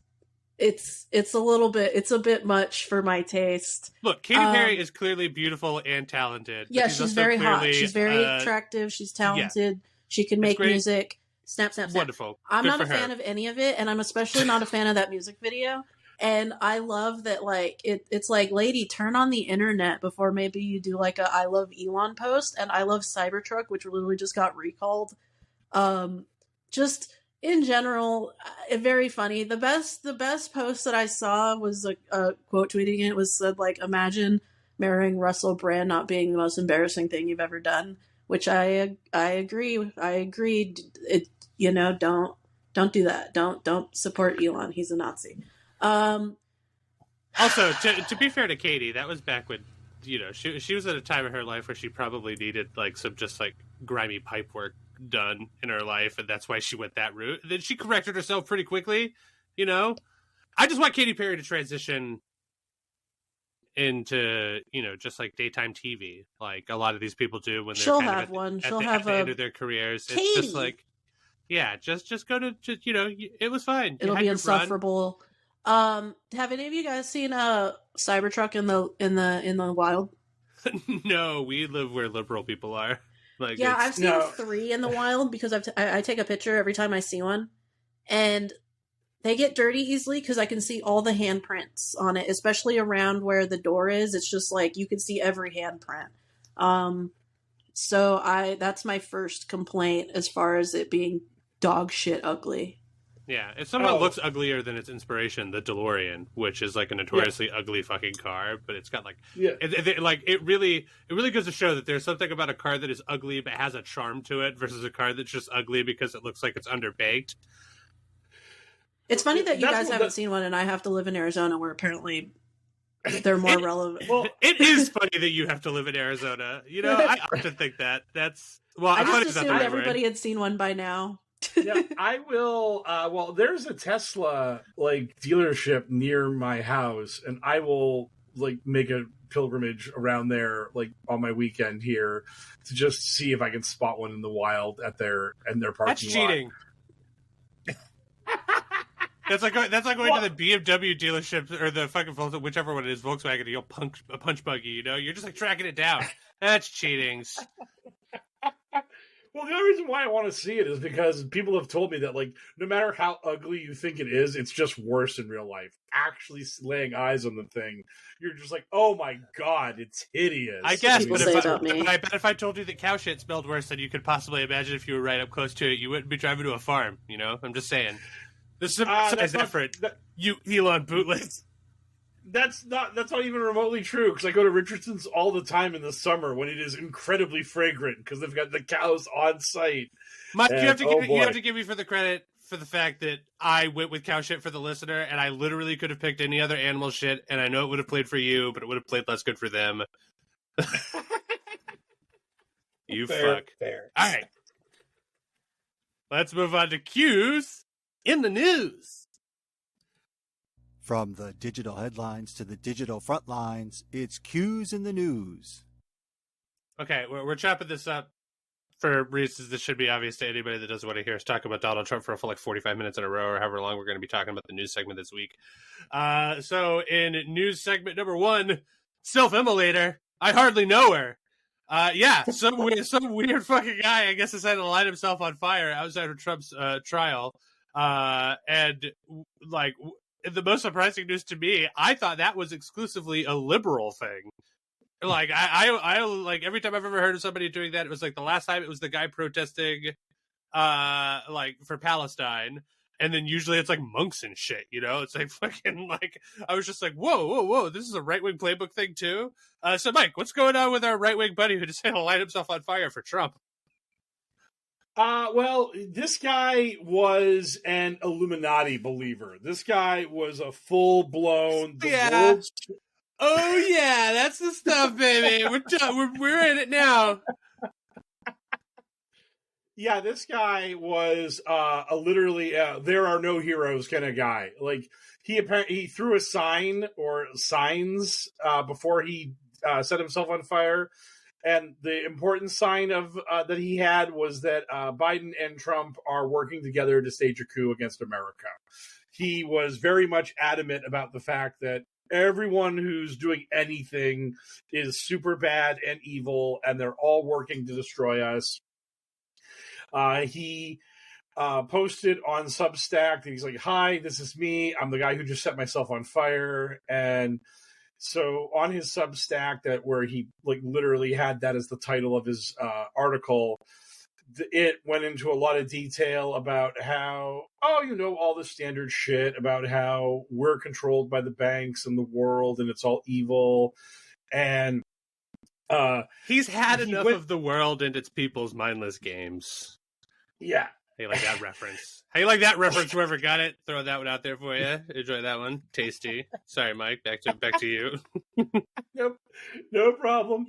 It's a bit much for my taste. Look, Katy Perry is clearly beautiful and talented. Yeah, she's very hot. She's very attractive. She's talented. Yeah. She can make music. Snap, snap, snap. Wonderful. I'm not a fan of any of it, and I'm especially not a fan of that music video. And I love that, like, it's like, lady, turn on the internet before maybe you do, like, a I love Elon post. And I love Cybertruck, which literally just got recalled. Just in general, very funny. The best post that I saw was a quote tweeting it was said, like, imagine marrying Russell Brand not being the most embarrassing thing you've ever done, which I agree. I agreed. You know, don't do that. Don't support Elon. He's a Nazi. Also, to be fair to Katie, that was back when, you know, she was at a time in her life where she probably needed like some just like grimy pipe work done in her life, and that's why she went that route. Then she corrected herself pretty quickly, you know. I just want Katy Perry to transition into, you know, just like daytime TV, like a lot of these people do when they're she'll kind have of one. She'll have the end of their careers. Katie. It's just like, yeah, just go to, you know, it was fine. It'll be insufferable. Have any of you guys seen a Cybertruck in the wild? No, we live where liberal people are. Like, yeah, I've seen 3 in the wild because I take a picture every time I see one, and they get dirty easily because I can see all the handprints on it, especially around where the door is. It's just like you can see every handprint. So that's my first complaint as far as it being dog shit ugly. Yeah, if someone looks uglier than its inspiration, the DeLorean, which is like a notoriously ugly fucking car, but it's got like, it really goes to show that there's something about a car that is ugly but has a charm to it versus a car that's just ugly because it looks like it's underbaked. It's funny that you guys haven't seen one, and I have to live in Arizona, where apparently they're more relevant. Well, it is funny that you have to live in Arizona. You know, I often think that. That's I just assumed everybody had seen one by now. Yeah, I will. Well, there's a Tesla like dealership near my house, and I will like make a pilgrimage around there like on my weekend here to just see if I can spot one in the wild at their parking lot. That's cheating. That's like going to the BMW dealership or the fucking whichever one it is, Volkswagen. You'll punch buggy. You know, you're just like tracking it down. That's cheating. Well, the only reason why I want to see it is because people have told me that, like, no matter how ugly you think it is, it's just worse in real life. Actually laying eyes on the thing, you're just like, oh my god, it's hideous. I guess, but I bet if I told you that cow shit smelled worse than you could possibly imagine if you were right up close to it, you wouldn't be driving to a farm, you know? I'm just saying. This is a size effort, you Elon bootlegs. That's not even remotely true, because I go to Richardson's all the time in the summer when it is incredibly fragrant because they've got the cows on site. Mike, you have to give me for the credit for the fact that I went with cow shit for the listener, and I literally could have picked any other animal shit, and I know it would have played for you, but it would have played less good for them. You fuck. Fair. All right. Let's move on to Q's in the news. From the digital headlines to the digital front lines, it's Q's in the news. Okay, we're chopping this up for reasons that should be obvious to anybody that doesn't want to hear us talk about Donald Trump for like 45 minutes in a row or however long we're going to be talking about the news segment this week. So in news segment number 1, self-immolator, I hardly know her. Some weird fucking guy, I guess, decided to light himself on fire outside of Trump's trial. And like... the most surprising news to me, I thought that was exclusively a liberal thing. Like I like every time I've ever heard of somebody doing that, it was like the last time it was the guy protesting, like for Palestine, and then usually it's like monks and shit. You know, it's like fucking like I was just like, whoa, this is a right wing playbook thing too. So Mike, what's going on with our right wing buddy who decided to light himself on fire for Trump? Well, this guy was an Illuminati believer. This guy was a full-blown world's. Oh yeah, that's the stuff, baby. We're in it now. Yeah, this guy was a literally there are no heroes kind of guy. Like he threw a sign or signs before he set himself on fire. And the important sign of that he had was that Biden and Trump are working together to stage a coup against America. He was very much adamant about the fact that everyone who's doing anything is super bad and evil, and they're all working to destroy us. He posted on Substack that he's like, "Hi, this is me. I'm the guy who just set myself on fire." And so on his Substack, that where he like literally had that as the title of his article, it went into a lot of detail about how, all the standard shit about how we're controlled by the banks and the world and it's all evil. And he's had enough of the world and its people's mindless games. Yeah. Hey, like that reference. How you like that reference? Whoever got it, throw that one out there for you. Enjoy that one. Tasty. Sorry, Mike. Back to you. Nope, no problem.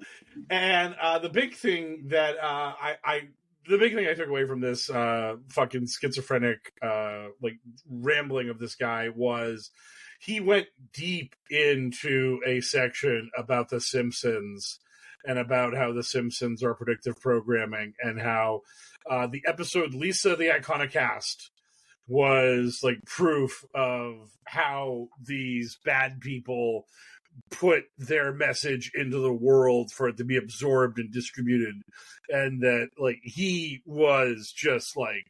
And the big thing that I took away from this fucking schizophrenic like rambling of this guy was he went deep into a section about The Simpsons and about how The Simpsons are predictive programming and how the episode Lisa the Iconoclast was like proof of how these bad people put their message into the world for it to be absorbed and distributed, and that like he was just like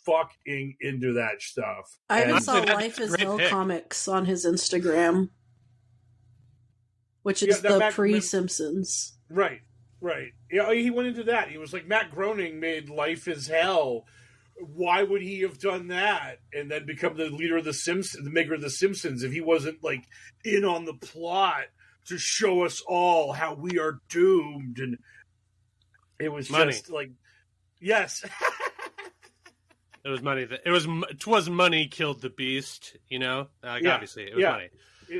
fucking into that stuff. I even And saw Life is Hell comics on his Instagram, which is the pre-Simpsons. Right. Yeah, he went into that. He was like, Matt Groening made Life is Hell. Why would he have done that and then become the leader of the Simpsons, the maker of the Simpsons, if he wasn't like in on the plot to show us all how we are doomed? And it was money. Just like, yes. It was money. It was money killed the beast. Obviously it was money.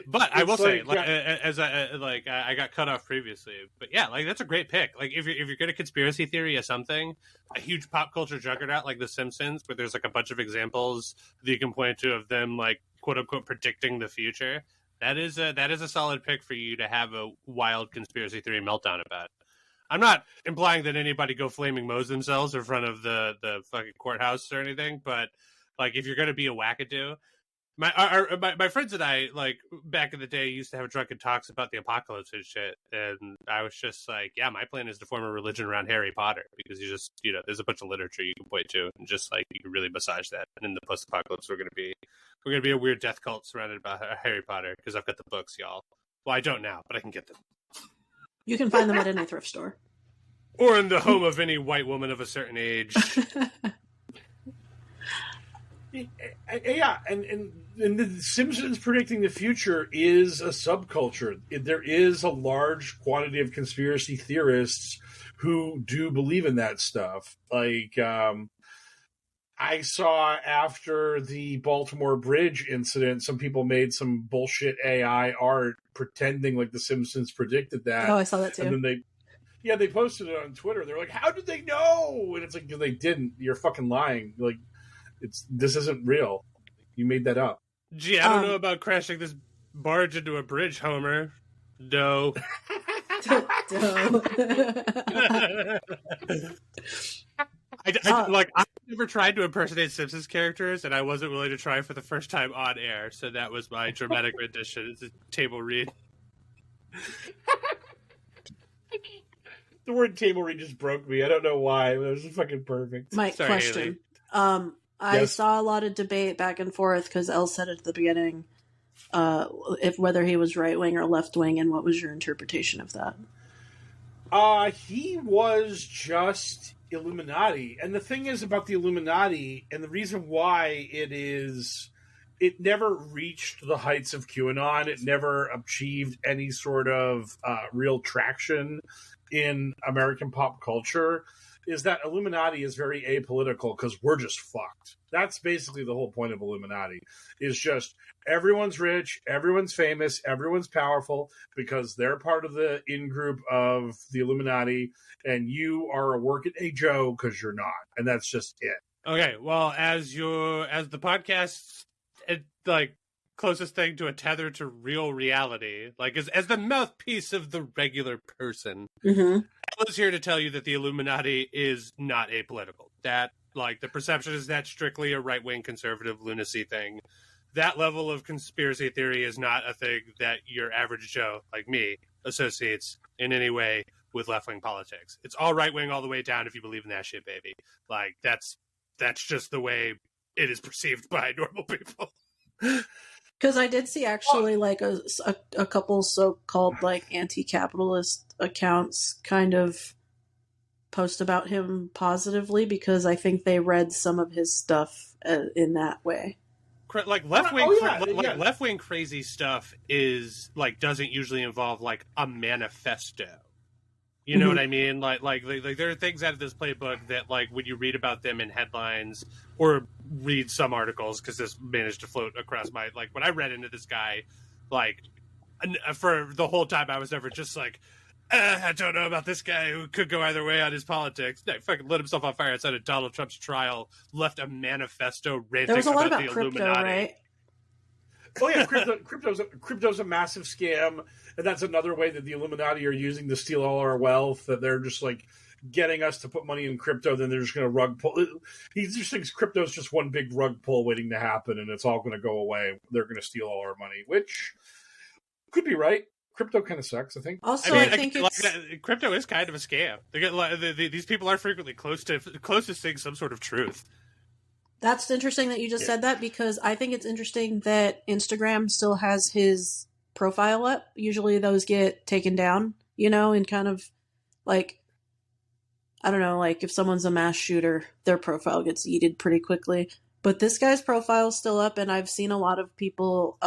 But I will say, I got cut off previously. But yeah, like that's a great pick. Like if you're good at conspiracy theory or something, a huge pop culture juggernaut like The Simpsons, where there's like a bunch of examples that you can point to of them like quote unquote predicting the future. That is a solid pick for you to have a wild conspiracy theory meltdown about. I'm not implying that anybody go flaming mows themselves in front of the fucking courthouse or anything, but like if you're gonna be a wackadoo. My friends and I, like, back in the day, used to have drunken talks about the apocalypse and shit. And I was just like, yeah, my plan is to form a religion around Harry Potter. Because you just, there's a bunch of literature you can point to. And just, like, you can really massage that. And in the post-apocalypse, we're going to be a weird death cult surrounded by Harry Potter. Because I've got the books, y'all. Well, I don't now, but I can get them. You can find them at any thrift store. Or in the home of any white woman of a certain age. Yeah, and The Simpsons predicting the future is a subculture. There is a large quantity of conspiracy theorists who do believe in that stuff. Like, I saw after the Baltimore Bridge incident, some people made some bullshit AI art pretending like The Simpsons predicted that. Oh, I saw that too. And then they posted it on Twitter. They're like, how did they know? And it's like, they didn't. You're fucking lying. Like, this isn't real. You made that up. Gee, I don't know about crashing this barge into a bridge, Homer. No. I've never tried to impersonate Simpsons characters, and I wasn't willing to try for the first time on air, so that was my dramatic rendition. It's a table read. The word table read just broke me. I don't know why. It was fucking perfect. My question. Haley. I saw a lot of debate back and forth because Elle said at the beginning whether he was right wing or left wing, and what was your interpretation of that? He was just Illuminati. And the thing is about the Illuminati, and the reason why it never reached the heights of QAnon. It never achieved any sort of real traction in American pop culture. is that Illuminati is very apolitical because we're just fucked. That's basically the whole point of Illuminati, is just everyone's rich, everyone's famous, everyone's powerful because they're part of the in-group of the Illuminati, and you are a working-day Joe because you're not. And that's just it. Okay, well, as the podcast's like closest thing to a tether to real reality, like as the mouthpiece of the regular person, Mm-hmm. I was here to tell you that the Illuminati is not apolitical. That, like, the perception is that strictly a right-wing conservative lunacy thing. That level of conspiracy theory is not a thing that your average Joe, like me, associates in any way with left-wing politics. It's all right-wing all the way down if you believe in that shit, baby. Like, that's just the way it is perceived by normal people. Because I did see actually like a couple so-called like anti-capitalist accounts kind of post about him positively because I think they read some of his stuff in that way. Like left-wing, yeah. left-wing crazy stuff is like doesn't usually involve like a manifesto. You know what I mean? Like there are things out of this playbook that, like, when you read about them in headlines or read some articles, because this managed to float across my, like, when I read into this guy, like, for the whole time I was never just like, I don't know about this guy who could go either way on his politics. No, fucking lit himself on fire outside of Donald Trump's trial, left a manifesto ranting There was a lot about about the crypto, Illuminati. right? Oh yeah, crypto's a massive scam, and that's another way that the Illuminati are using to steal all our wealth. That they're just like getting us to put money in crypto, then they're just going to rug pull. He just thinks crypto's just one big rug pull waiting to happen, and it's all going to go away. They're going to steal all our money, which could be right. Crypto kind of sucks, I think. Also, I mean, I think it's... crypto is kind of a scam. They get these people are frequently close to seeing some sort of truth. That's interesting that you just said that, because I think it's interesting that Instagram still has his profile up. Usually those get taken down, you know, and kind of like, I don't know, like if someone's a mass shooter, their profile gets yeeted pretty quickly. But this guy's profile is still up, and I've seen a lot of people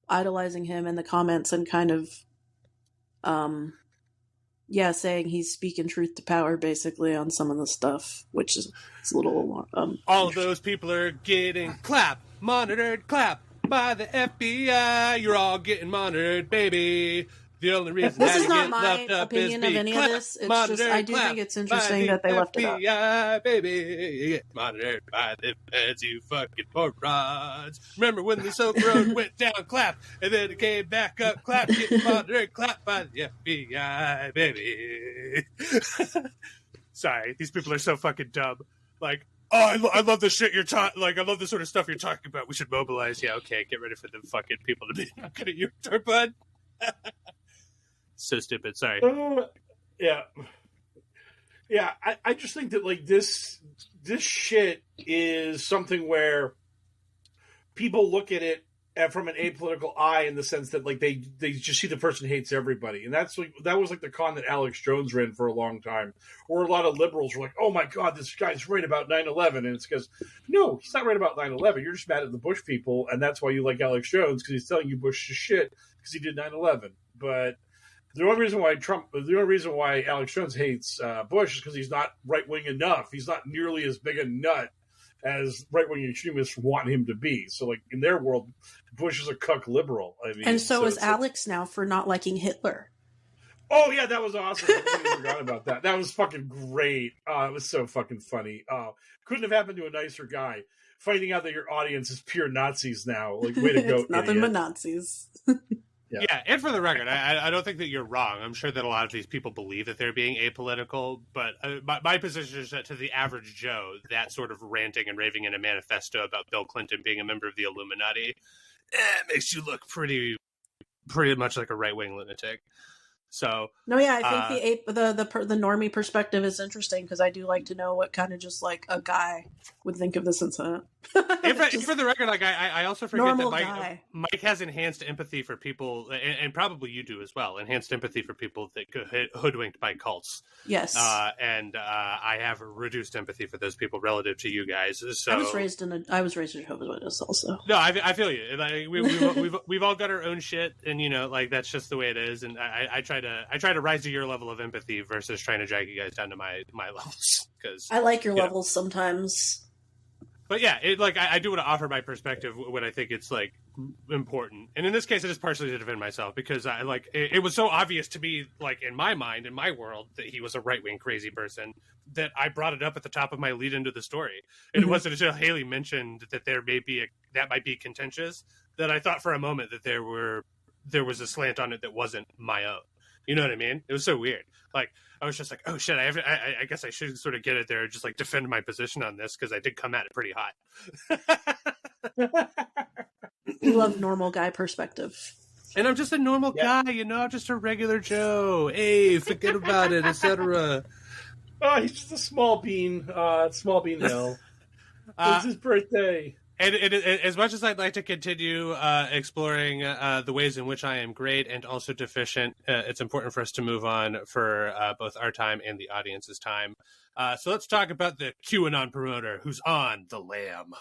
idolizing him in the comments and kind of saying he's speaking truth to power basically on some of the stuff, which is a little all of those people are getting monitored by the FBI. You're all getting monitored, baby. The only reason this that is you not get my left up opinion is of any of this. It's just I do think it's interesting that they left it up. FBI, baby, you get monitored by the feds, you fucking morons. Remember when the Silk Road went down, clap, and then it came back up, clap, get monitored, clap by the FBI, baby. Sorry, these people are so fucking dumb. Like, oh, I love the shit you're talking. Like, I love the sort of stuff you're talking about. We should mobilize. Yeah, okay, get ready for the fucking people to be knocking at your door, bud. So stupid. Sorry. Yeah. I just think that like this shit is something where people look at it from an apolitical eye, in the sense that like they just see the person hates everybody, and that was like the con that Alex Jones ran for a long time, where a lot of liberals were like, "Oh my God, this guy's right about 9/11," and it's because no, he's not right about 9/11. You're just mad at the Bush people, and that's why you like Alex Jones, because he's telling you Bush is shit because he did 9/11. But the only reason why Alex Jones hates Bush is because he's not right wing enough. He's not nearly as big a nut as right wing extremists want him to be. So, like in their world, Bush is a cuck liberal. I mean, and so is Alex now for not liking Hitler. Oh yeah, that was awesome. I forgot about that. That was fucking great. It was so fucking funny. Couldn't have happened to a nicer guy. Finding out that your audience is pure Nazis now, like way to go! It's nothing but Nazis. Yeah, and for the record, I don't think that you're wrong. I'm sure that a lot of these people believe that they're being apolitical, but my position is that to the average Joe, that sort of ranting and raving in a manifesto about Bill Clinton being a member of the Illuminati makes you look pretty much like a right-wing lunatic. So no, yeah, I think the normie perspective is interesting, because I do like to know what kind of just like a guy would think of this incident. If for the record, like I also forget that Mike has enhanced empathy for people, and probably you do as well. Enhanced empathy for people that get hoodwinked by cults. Yes, and I have reduced empathy for those people relative to you guys. So I was raised in a Jehovah's Witness also. No, I feel you. Like we've all got our own shit, and like that's just the way it is. And I try to rise to your level of empathy versus trying to drag you guys down to my levels, because I like your levels sometimes. But yeah, I do want to offer my perspective when I think it's like important, and in this case, it is partially to defend myself, because it was so obvious to me, like in my mind, in my world, that he was a right wing crazy person, that I brought it up at the top of my lead into the story. And it wasn't until Haley mentioned that that might be contentious that I thought for a moment that there was a slant on it that wasn't my own. You know what I mean? It was so weird. Like, I was just like, oh shit, I guess I should sort of get it there and just like defend my position on this, because I did come at it pretty hot. We love normal guy perspective. And I'm just a normal guy, I'm just a regular Joe. Hey, forget about it, etc. Oh, he's just a small bean. Small bean hill. It's his birthday. And as much as I'd like to continue exploring the ways in which I am great and also deficient, it's important for us to move on for both our time and the audience's time. So let's talk about the QAnon promoter who's on the lam.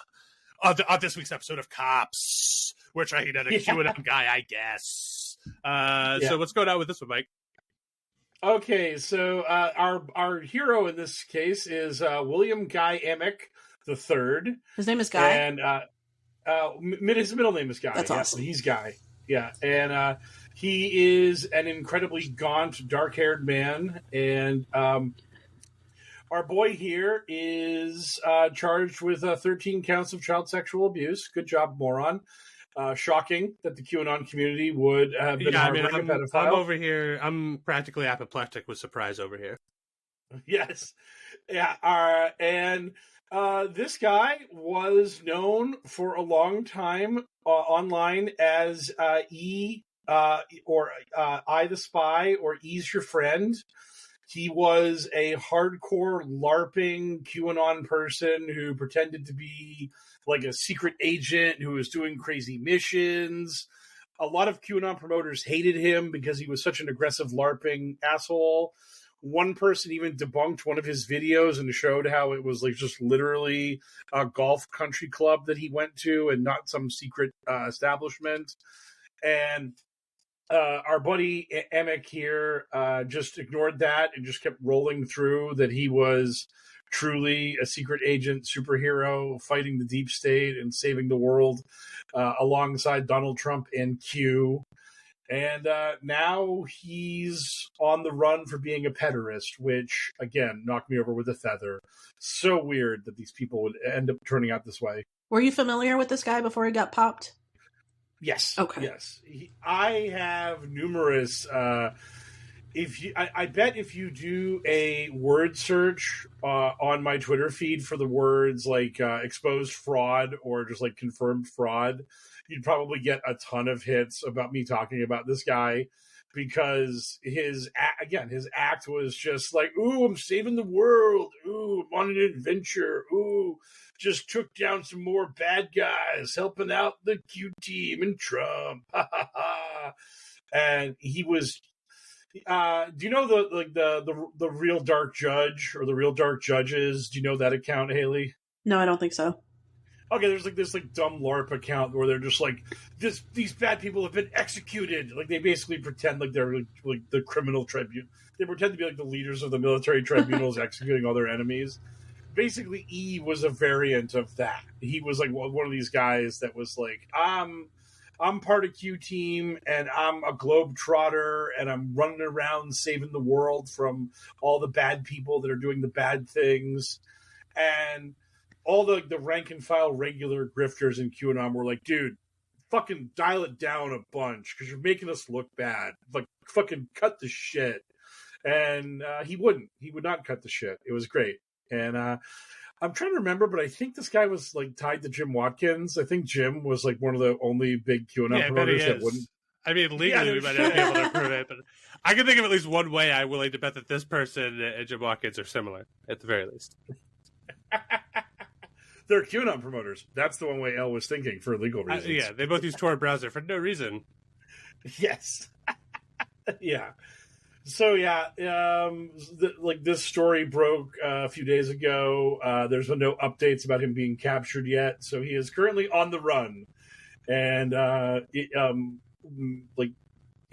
On this week's episode of Cops, we're tracking down a QAnon guy, I guess. So what's going on with this one, Mike? Okay, so our hero in this case is William Guy Emick the Third. His name is Guy, and his middle name is Guy. That's awesome. He's Guy. Yeah, and he is an incredibly gaunt, dark-haired man, and our boy here is charged with 13 counts of child sexual abuse. Good job, moron. Shocking that the QAnon community would have been harboring a pedophile. I'm over here. I'm practically apoplectic with surprise over here. Yes. Yeah. And this guy was known for a long time online as or I the Spy, or E's Your Friend. He was a hardcore LARPing QAnon person who pretended to be like a secret agent who was doing crazy missions. A lot of QAnon promoters hated him because he was such an aggressive LARPing asshole. One person even debunked one of his videos and showed how it was like just literally a golf country club that he went to and not some secret establishment. And our buddy Emick here just ignored that and just kept rolling through that he was truly a secret agent superhero fighting the deep state and saving the world alongside Donald Trump and Q. And now he's on the run for being a pederast, which, again, knocked me over with a feather. So weird that these people would end up turning out this way. Were you familiar with this guy before he got popped? Yes. Okay. Yes. I have numerous. I bet if you do a word search on my Twitter feed for the words like exposed fraud or just like confirmed fraud, you'd probably get a ton of hits about me talking about this guy, because his act was just like, ooh, I'm saving the world. Ooh, I'm on an adventure. Ooh, just took down some more bad guys, helping out the Q team and Trump. And he was. Do you know the Real Dark Judge or the Real Dark Judges? Do you know that account, Haley? No, I don't think so. Okay, there's like this like dumb LARP account where they're just like, these bad people have been executed. Like they basically pretend like they're like the criminal tribunal. They pretend to be like the leaders of the military tribunals executing all their enemies. Basically, E was a variant of that. He was like one of these guys that was like, I'm part of Q team and I'm a globetrotter and I'm running around saving the world from all the bad people that are doing the bad things. And all the rank and file regular grifters in QAnon were like, dude, fucking dial it down a bunch because you're making us look bad. Like, fucking cut the shit. And he would not cut the shit. It was great. And I'm trying to remember, but I think this guy was like tied to Jim Watkins. I think Jim was like one of the only big QAnon promoters that wouldn't. I mean, legally we might not be able to prove it, but I can think of at least one way I'm willing to bet that this person and Jim Watkins are similar, at the very least. they're QAnon promoters. That's the one way Elle was thinking for legal reasons. Yeah, they both use Tor browser for no reason. Yes. Yeah. So this story broke a few days ago. There's been no updates about him being captured yet. So he is currently on the run. And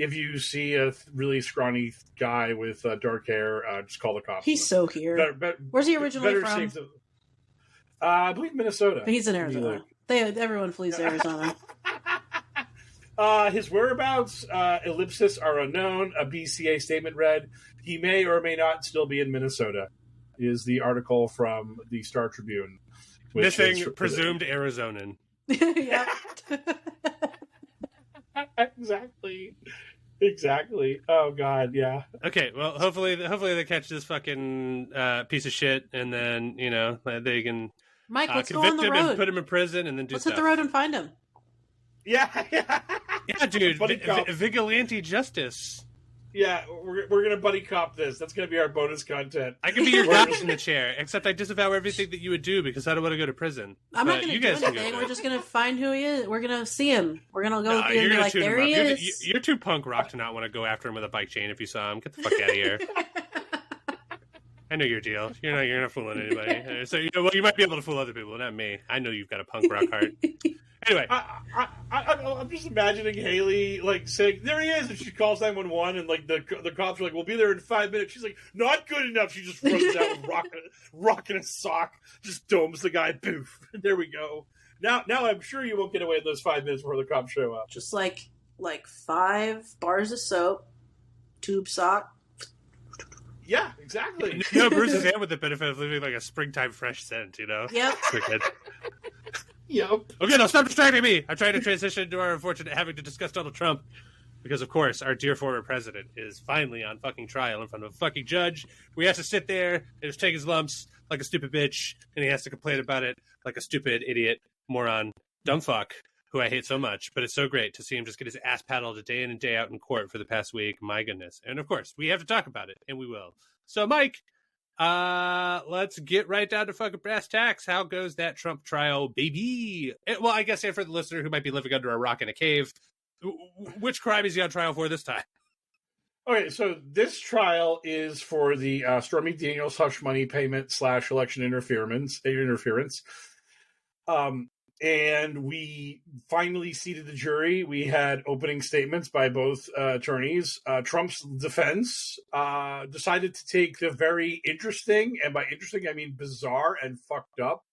if you see a really scrawny guy with dark hair, just call the cops. He's so here. Where's he originally from? I believe Minnesota. But he's in Arizona. Everyone flees to Arizona. His whereabouts, ellipsis, are unknown. A BCA statement read, he may or may not still be in Minnesota, is the article from the Star Tribune. Missing presumed Arizonan. Yep. Exactly. Oh God, yeah. Okay, well, hopefully they catch this fucking piece of shit, and then they can Mike, let's go convict on the him road. and put him in prison, and then Let's hit the road and find him. Yeah. Yeah, dude, vigilante justice. Yeah, we're gonna buddy cop this. That's gonna be our bonus content. I can be your cops in the chair, except I disavow everything that you would do because I don't want to go to prison. I'm not going to do anything. We're just going to find who he is. We're going to see him. We're going to go and be like, there he is. You're too punk rock to not want to go after him with a bike chain if you saw him. Get the fuck out of here. I know your deal. You're not fooling anybody. So you might be able to fool other people, not me. I know you've got a punk rock heart. Anyway, I'm just imagining Haley saying, "There he is," and she calls 911, and the cops are like, "We'll be there in 5 minutes." She's like, "Not good enough." She just runs out with rock in a sock, just domes the guy. Poof! There we go. Now I'm sure you won't get away in those 5 minutes before the cops show up. Just like 5 bars of soap, tube sock. Yeah, exactly. Bruce's hand with the benefit of leaving like a springtime fresh scent. Yep. Yep. Okay, now stop distracting me. I'm trying to transition to our unfortunate having to discuss Donald Trump. Because, of course, our dear former president is finally on fucking trial in front of a fucking judge. We have to sit there and just take his lumps like a stupid bitch, and he has to complain about it like a stupid idiot, moron, dumb fuck, who I hate so much. But it's so great to see him just get his ass paddled day in and day out in court for the past week. My goodness. And, of course, we have to talk about it, and we will. So, Mike, let's get right down to fucking brass tacks. How goes that Trump trial, baby? Well, I guess for the listener who might be living under a rock in a cave, which crime is he on trial for this time? Okay, so this trial is for the Stormy Daniels hush money payment / election interference. And we finally seated the jury. We had opening statements by both attorneys. Trump's defense decided to take the very interesting, and by interesting I mean bizarre and fucked up,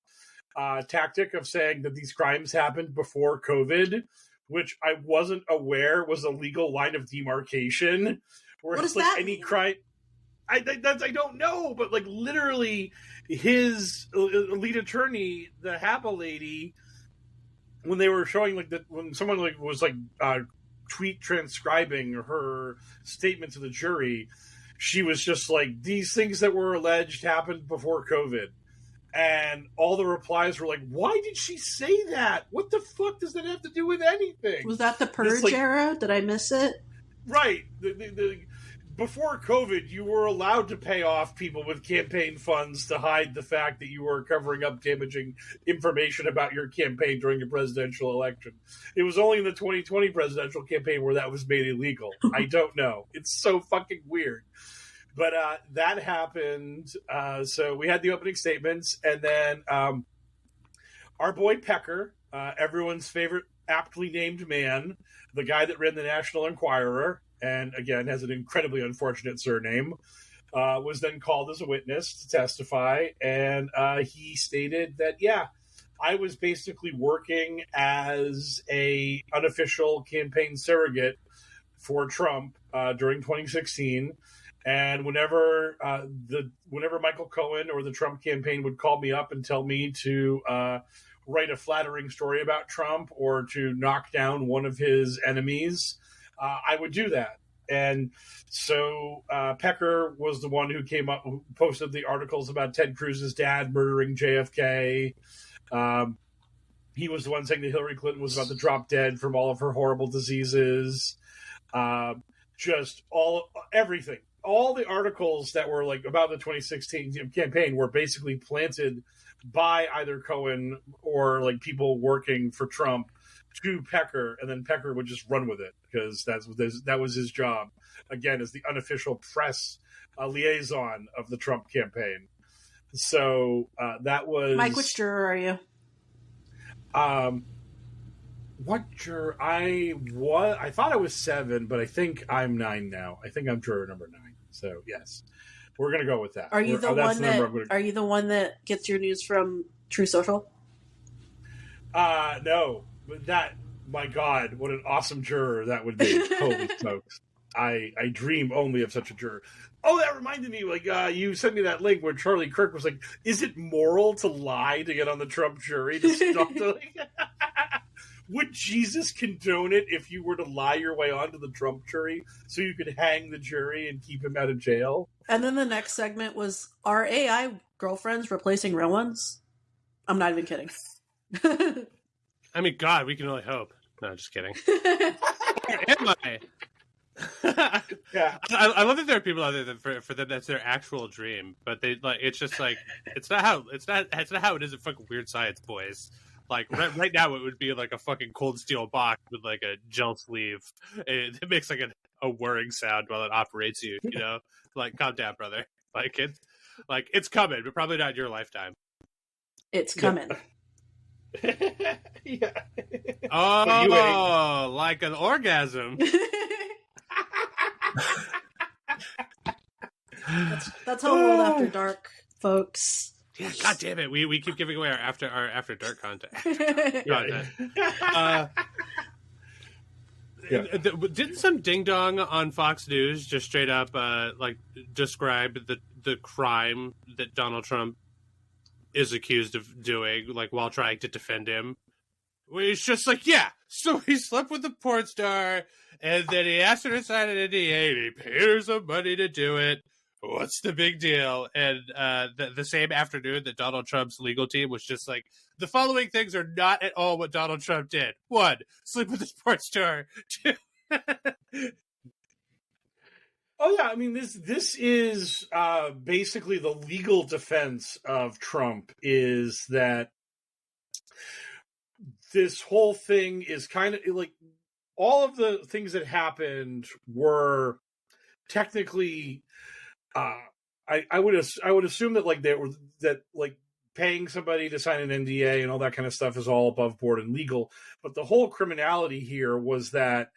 tactic of saying that these crimes happened before COVID, which I wasn't aware was a legal line of demarcation. Where what it's does that any mean? crime. I don't know, but literally his lead attorney, the HAPA lady, when they were showing when someone was tweet transcribing her statement to the jury, she was just like, these things that were alleged happened before COVID. And all the replies were like, why did she say that? What the fuck does that have to do with anything? Was that the purge era? Did I miss it? Right. Before COVID, you were allowed to pay off people with campaign funds to hide the fact that you were covering up damaging information about your campaign during a presidential election. It was only in the 2020 presidential campaign where that was made illegal. I don't know. It's so fucking weird. But that happened. So we had the opening statements, and then our boy Pecker, everyone's favorite aptly named man, the guy that ran the National Enquirer, and again has an incredibly unfortunate surname, was then called as a witness to testify. And he stated that, I was basically working as a unofficial campaign surrogate for Trump during 2016. And whenever Michael Cohen or the Trump campaign would call me up and tell me to write a flattering story about Trump or to knock down one of his enemies, I would do that. And so Pecker was the one who posted the articles about Ted Cruz's dad murdering JFK. He was the one saying that Hillary Clinton was about to drop dead from all of her horrible diseases. Just everything. All the articles that were about the 2016 campaign were basically planted by either Cohen or like people working for Trump to Pecker, and then Pecker would just run with it because that was his job, again, as the unofficial press liaison of the Trump campaign. So that was Mike. Which juror are you? What juror? I thought I was 7, but I think I'm 9 now. I think I'm juror number 9. So yes, we're gonna go with that. Are you Are you the one that gets your news from True Social? No, but my God, what an awesome juror that would be! Holy smokes! I dream only of such a juror. Oh, that reminded me, like, you sent me that link where Charlie Kirk was like, is it moral to lie to get on the Trump jury? Would Jesus condone it if you were to lie your way onto the Trump jury so you could hang the jury and keep him out of jail? And then the next segment was, are AI girlfriends replacing real ones? I'm not even kidding. I mean, God, we can only hope. No, just kidding. Where am I? Yeah, I love that there are people out there that for them that's their actual dream, but they like it's just like it's not how it is in fucking Weird Science, boys. Like right now, it would be like a fucking cold steel box with like a gel sleeve. It makes like a whirring sound while it operates you. You know, like calm down, brother. It's coming, but probably not in your lifetime. It's coming. Yeah. Oh, like an orgasm. That's how World After Dark, folks. Yeah, God damn it, we keep giving away our after dark content. Didn't some ding dong on Fox News just straight up describe the crime that Donald Trump is accused of doing, like while trying to defend him? Where he's just like, yeah, so he slept with a porn star, and then he asked her to sign an NDA, and he paid her some money to do it. What's the big deal? And the same afternoon that Donald Trump's legal team was just like, the following things are not at all what Donald Trump did. 1, sleep with a sports star. 2. Oh yeah, I mean this is basically the legal defense of Trump, is that this whole thing is kind of like all of the things that happened were technically I would assume that like paying somebody to sign an NDA and all that kind of stuff is all above board and legal, but the whole criminality here was that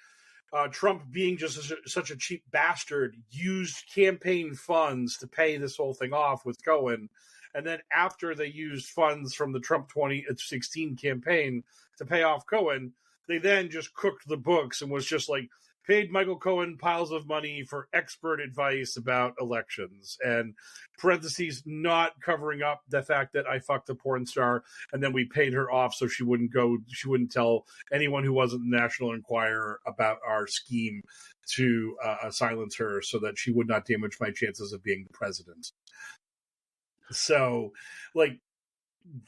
Trump, being just such a cheap bastard, used campaign funds to pay this whole thing off with Cohen. And then after they used funds from the Trump 2016 campaign to pay off Cohen, they then just cooked the books and was just like, paid Michael Cohen piles of money for expert advice about elections, and parentheses, not covering up the fact that I fucked a porn star and then we paid her off so she wouldn't tell anyone who wasn't the National Enquirer about our scheme to silence her so that she would not damage my chances of being the president. So, like,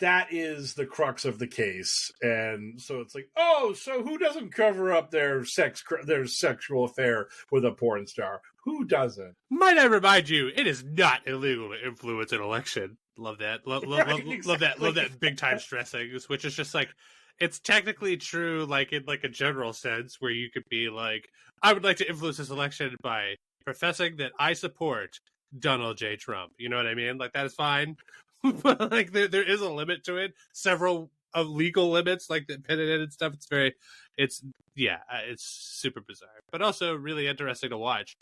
that is the crux of the case. And so it's like, oh, so who doesn't cover up their sexual affair with a porn star? Who doesn't? Might I remind you, it is not illegal to influence an election. Love that. Love that big time stressing, which is just like, it's technically true, like in like a general sense, where you could be like, I would like to influence this election by professing that I support Donald J. Trump. You know what I mean? Like, that is fine. But like there is a limit to it. Several legal limits, like that pin it in and stuff. It's super bizarre, but also really interesting to watch.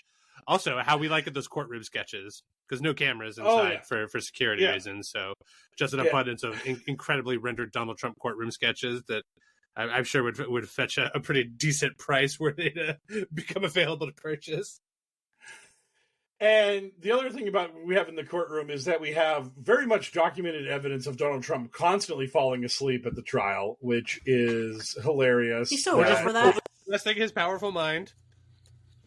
Also, how we like it, those courtroom sketches, because no cameras inside for security reasons. So just an abundance of incredibly rendered Donald Trump courtroom sketches that I'm sure would fetch a pretty decent price were they to become available to purchase. And the other thing about what we have in the courtroom is that we have very much documented evidence of Donald Trump constantly falling asleep at the trial, which is hilarious. He's so rich for that. Let's think his powerful mind.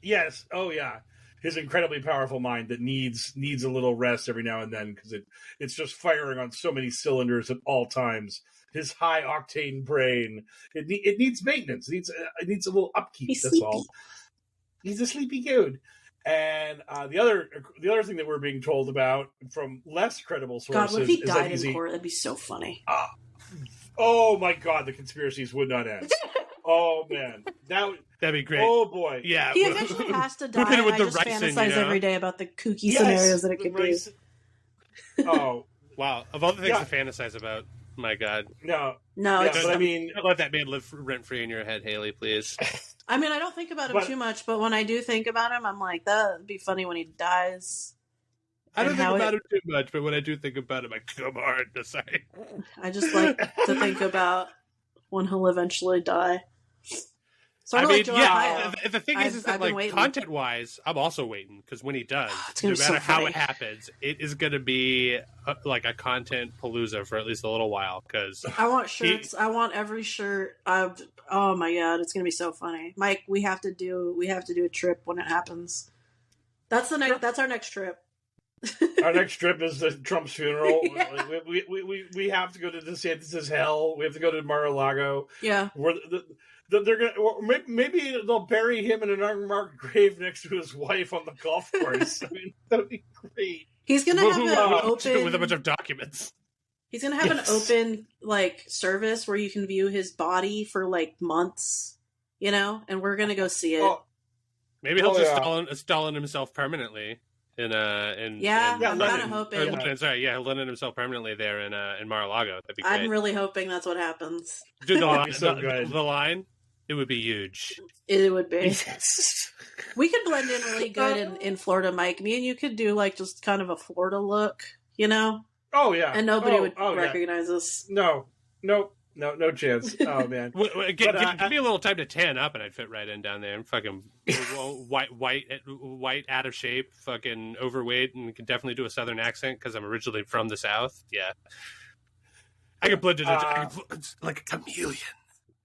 Yes. Oh, yeah. His incredibly powerful mind that needs a little rest every now and then because it's just firing on so many cylinders at all times. His high octane brain, it needs maintenance. It needs a little upkeep. He's that's sleepy. All. He's a sleepy dude. And the other thing that we're being told about from less credible sources God, what if he is died that in court? That'd be so funny. Oh my God, the conspiracies would not end. Oh man, that'd be great. Oh boy, yeah. He eventually has to die. And I just fantasize every day about the kooky scenarios that it could be. Oh wow! Of all the things to fantasize about, my God, no. But I mean, don't let that man live rent free in your head, Haley, please. I mean, I don't think about him too much, but when I do think about him, I'm like, that'd be funny when he dies. I don't think about him too much, but when I do think about him, I come hard to say. I just like to think about when he'll eventually die. Sort of like the thing is that like content-wise, I'm also waiting because when he does, no matter how it happens, it is going to be like a content palooza for at least a little while. Because I want shirts. I want every shirt. Oh my God, it's going to be so funny, Mike. We have to do a trip when it happens. That's our next trip. Our next trip is the Trump's funeral. Yeah. We have to go to DeSantis' hell. We have to go to Mar-a-Lago. Yeah. Where they're gonna, or maybe they'll bury him in an unmarked grave next to his wife on the golf course. I mean, that'd be great. He's gonna have an open with a bunch of documents. He's gonna have an open like service where you can view his body for like months, and we're gonna go see it. Maybe he'll just Stalin himself permanently. I'm kind of hoping. He'll Lennon himself permanently there in Mar-a-Lago. That'd be great. I'm really hoping that's what happens. Dude, the line, it would be huge. It would be. We could blend in really good in Florida, Mike. Me and you could do like just kind of a Florida look, Oh yeah, and nobody would recognize us. No chance. Oh man, give me a little time to tan up, and I'd fit right in down there. I'm fucking white, out of shape, fucking overweight, and can definitely do a Southern accent because I'm originally from the South. Yeah, I can blend it like a chameleon.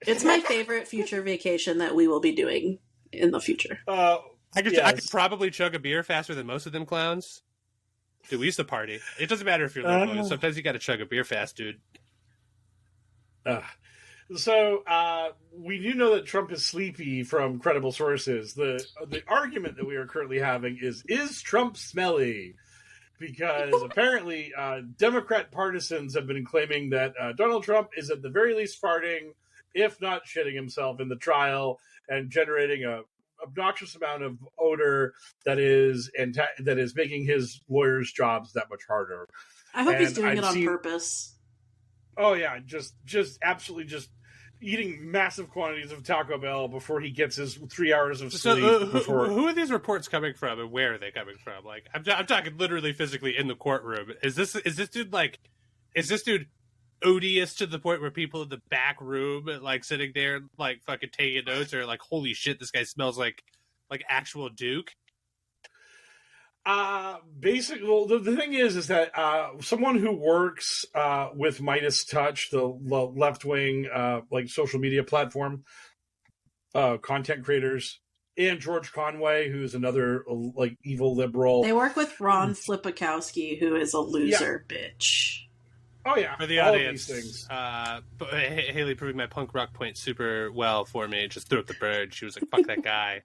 It's my favorite future vacation that we will be doing in the future. I could probably chug a beer faster than most of them clowns. Dude, we used to party. It doesn't matter if you're local. Sometimes you got to chug a beer fast, dude. So we do know that Trump is sleepy from credible sources. The argument that we are currently having is Trump smelly? Because apparently Democrat partisans have been claiming that Donald Trump is at the very least farting, if not shitting himself in the trial, and generating a obnoxious amount of odor that is making his lawyers' jobs that much harder. I hope he's doing it on purpose. Oh yeah, just absolutely just eating massive quantities of Taco Bell before he gets his 3 hours of sleep. Who are these reports coming from, and where are they coming from? Like, I'm talking literally physically in the courtroom. Is this dude odious to the point where people in the back room, like sitting there, like fucking taking notes, are like, holy shit, this guy smells like actual Duke? Basically, well, the thing is that someone who works with Midas Touch, the left wing like social media platform, content creators, and George Conway, who's another like evil liberal. They work with Ron Flipikowski, who is a loser bitch. Oh yeah, for the audience, things. But Haley proving my punk rock point super well for me. Just threw up the bird. She was like, "Fuck that guy."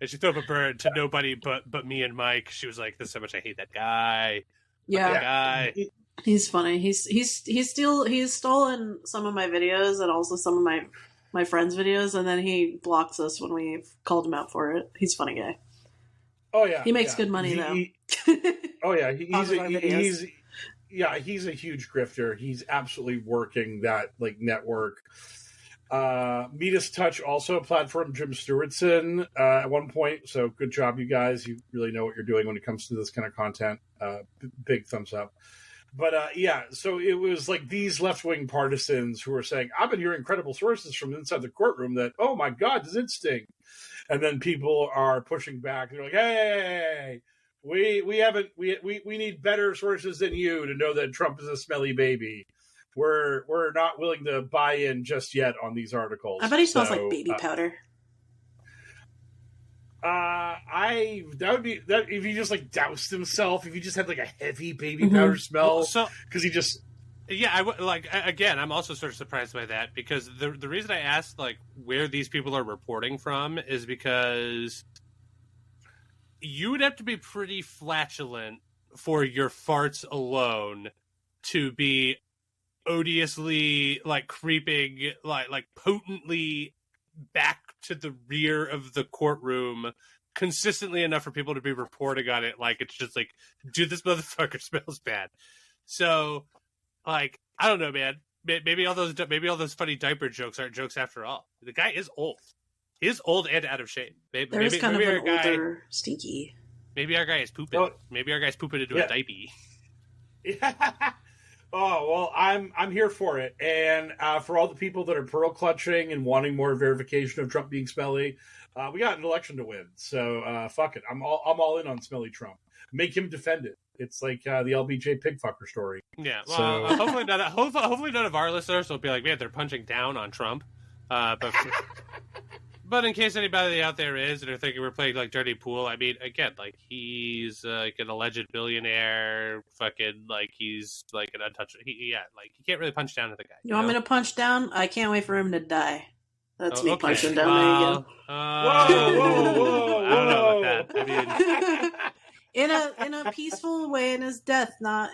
And she threw up a bird to nobody but me and Mike. She was like, "This is how much I hate that guy." Yeah, that guy. He's funny. He's stolen some of my videos and also some of my friends' videos, and then he blocks us when we called him out for it. He's a funny guy. Oh yeah, he makes good money though. Oh yeah, he's a huge grifter. He's absolutely working that like network. Midas Touch also platformed Jim Stewartson at one point, so good job, you guys. You really know what you're doing when it comes to this kind of content. Big thumbs up. But so it was like these left-wing partisans who were saying, I've been hearing credible sources from inside the courtroom that, oh my God, does it stink? And then people are pushing back. They're like, hey, we need better sources than you to know that Trump is a smelly baby. We're not willing to buy in just yet on these articles. I bet he smells like baby powder. That would be that if he just like doused himself, if he just had like a heavy baby powder smell, because he just. Yeah, I'm also sort of surprised by that, because the reason I asked like where these people are reporting from is because you would have to be pretty flatulent for your farts alone to be odiously like creeping like potently back to the rear of the courtroom consistently enough for people to be reporting on it. Like, it's just like, dude, this motherfucker smells bad. So like, I don't know, man. Maybe all those funny diaper jokes aren't jokes after all. The guy is old. He is old and out of shape. Maybe kind of an guy, older stinky. Maybe our guy is pooping. Oh. Maybe our guy's pooping into a diaper. Yeah. Oh, well, I'm here for it. And for all the people that are pearl clutching and wanting more verification of Trump being smelly, we got an election to win. So fuck it. I'm all in on smelly Trump. Make him defend it. It's like the LBJ pigfucker story. Yeah. Well, so... hopefully none of our listeners will be like, man, they're punching down on Trump. But in case anybody out there is and are thinking we're playing like dirty pool, I mean, again, like he's like an alleged billionaire, fucking like he's like an untouchable. He can't really punch down at the guy. You want me to punch down? I can't wait for him to die. That's me okay. punching down. There you go. Whoa! I don't know about that. I mean, in a peaceful way in his death, not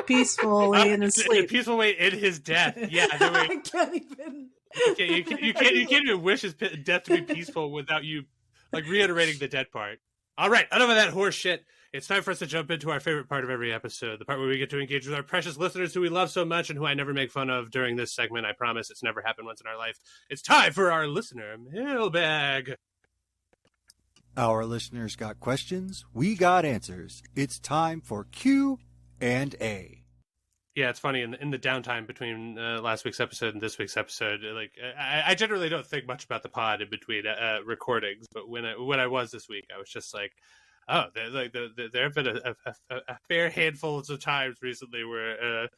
peacefully in his sleep. In a peaceful way in his death. Yeah, I can't even. You can't even wish his death to be peaceful without you like reiterating the dead part. All right, enough of that horse shit. It's time for us to jump into our favorite part of every episode, the part where we get to engage with our precious listeners who we love so much and who I never make fun of during this segment. I promise it's never happened once in our life. It's time for our listener mailbag. Our listeners got questions, we got answers. It's time for Q&A. Yeah, it's funny in the downtime between last week's episode and this week's episode. Like, I generally don't think much about the pod in between recordings, but when I was this week, I was just like, oh, there have been a fair handful of times recently where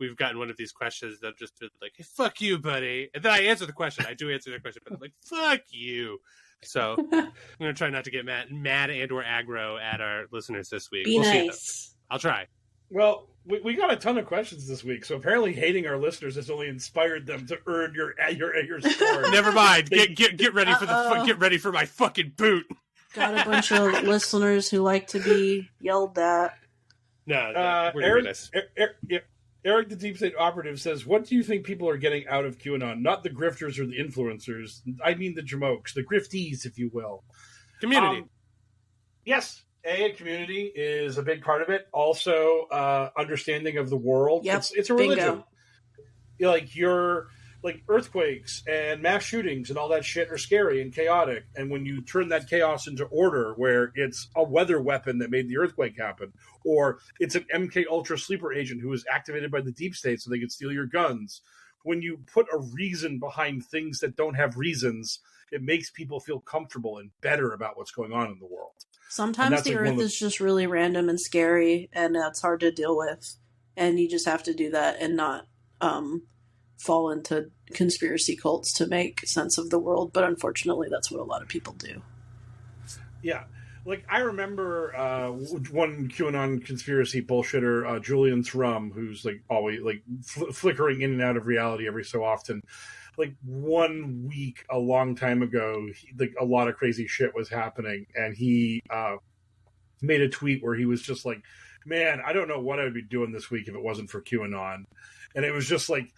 we've gotten one of these questions that have just been like, hey, "Fuck you, buddy," and then I answer the question. I do answer the question, but I'm like, "Fuck you." So I'm gonna try not to get mad and or aggro at our listeners this week. Be we'll nice. See, I'll try. Well, we got a ton of questions this week, so apparently hating our listeners has only inspired them to earn your score. Never mind. Get ready for get ready for my fucking boot. Got a bunch of listeners who like to be yelled at. No, Eric, the Deep State Operative, says, what do you think people are getting out of QAnon? Not the grifters or the influencers. I mean the jamokes, the grifties, if you will. Community. Yes. Community is a big part of it. Also, understanding of the world. Yep. It's a religion. Bingo. Like earthquakes and mass shootings and all that shit are scary and chaotic. And when you turn that chaos into order, where it's a weather weapon that made the earthquake happen, or it's an MK Ultra sleeper agent who is activated by the deep state so they can steal your guns. When you put a reason behind things that don't have reasons, it makes people feel comfortable and better about what's going on in the world. Sometimes the earth is just really random and scary, and it's hard to deal with. And you just have to do that and not fall into conspiracy cults to make sense of the world. But unfortunately, that's what a lot of people do. Yeah. Like, I remember one QAnon conspiracy bullshitter, Julian Thrum, who's like always like flickering in and out of reality every so often. Like 1 week, a long time ago, a lot of crazy shit was happening, and he made a tweet where he was just like, "Man, I don't know what I would be doing this week if it wasn't for QAnon." And it was just like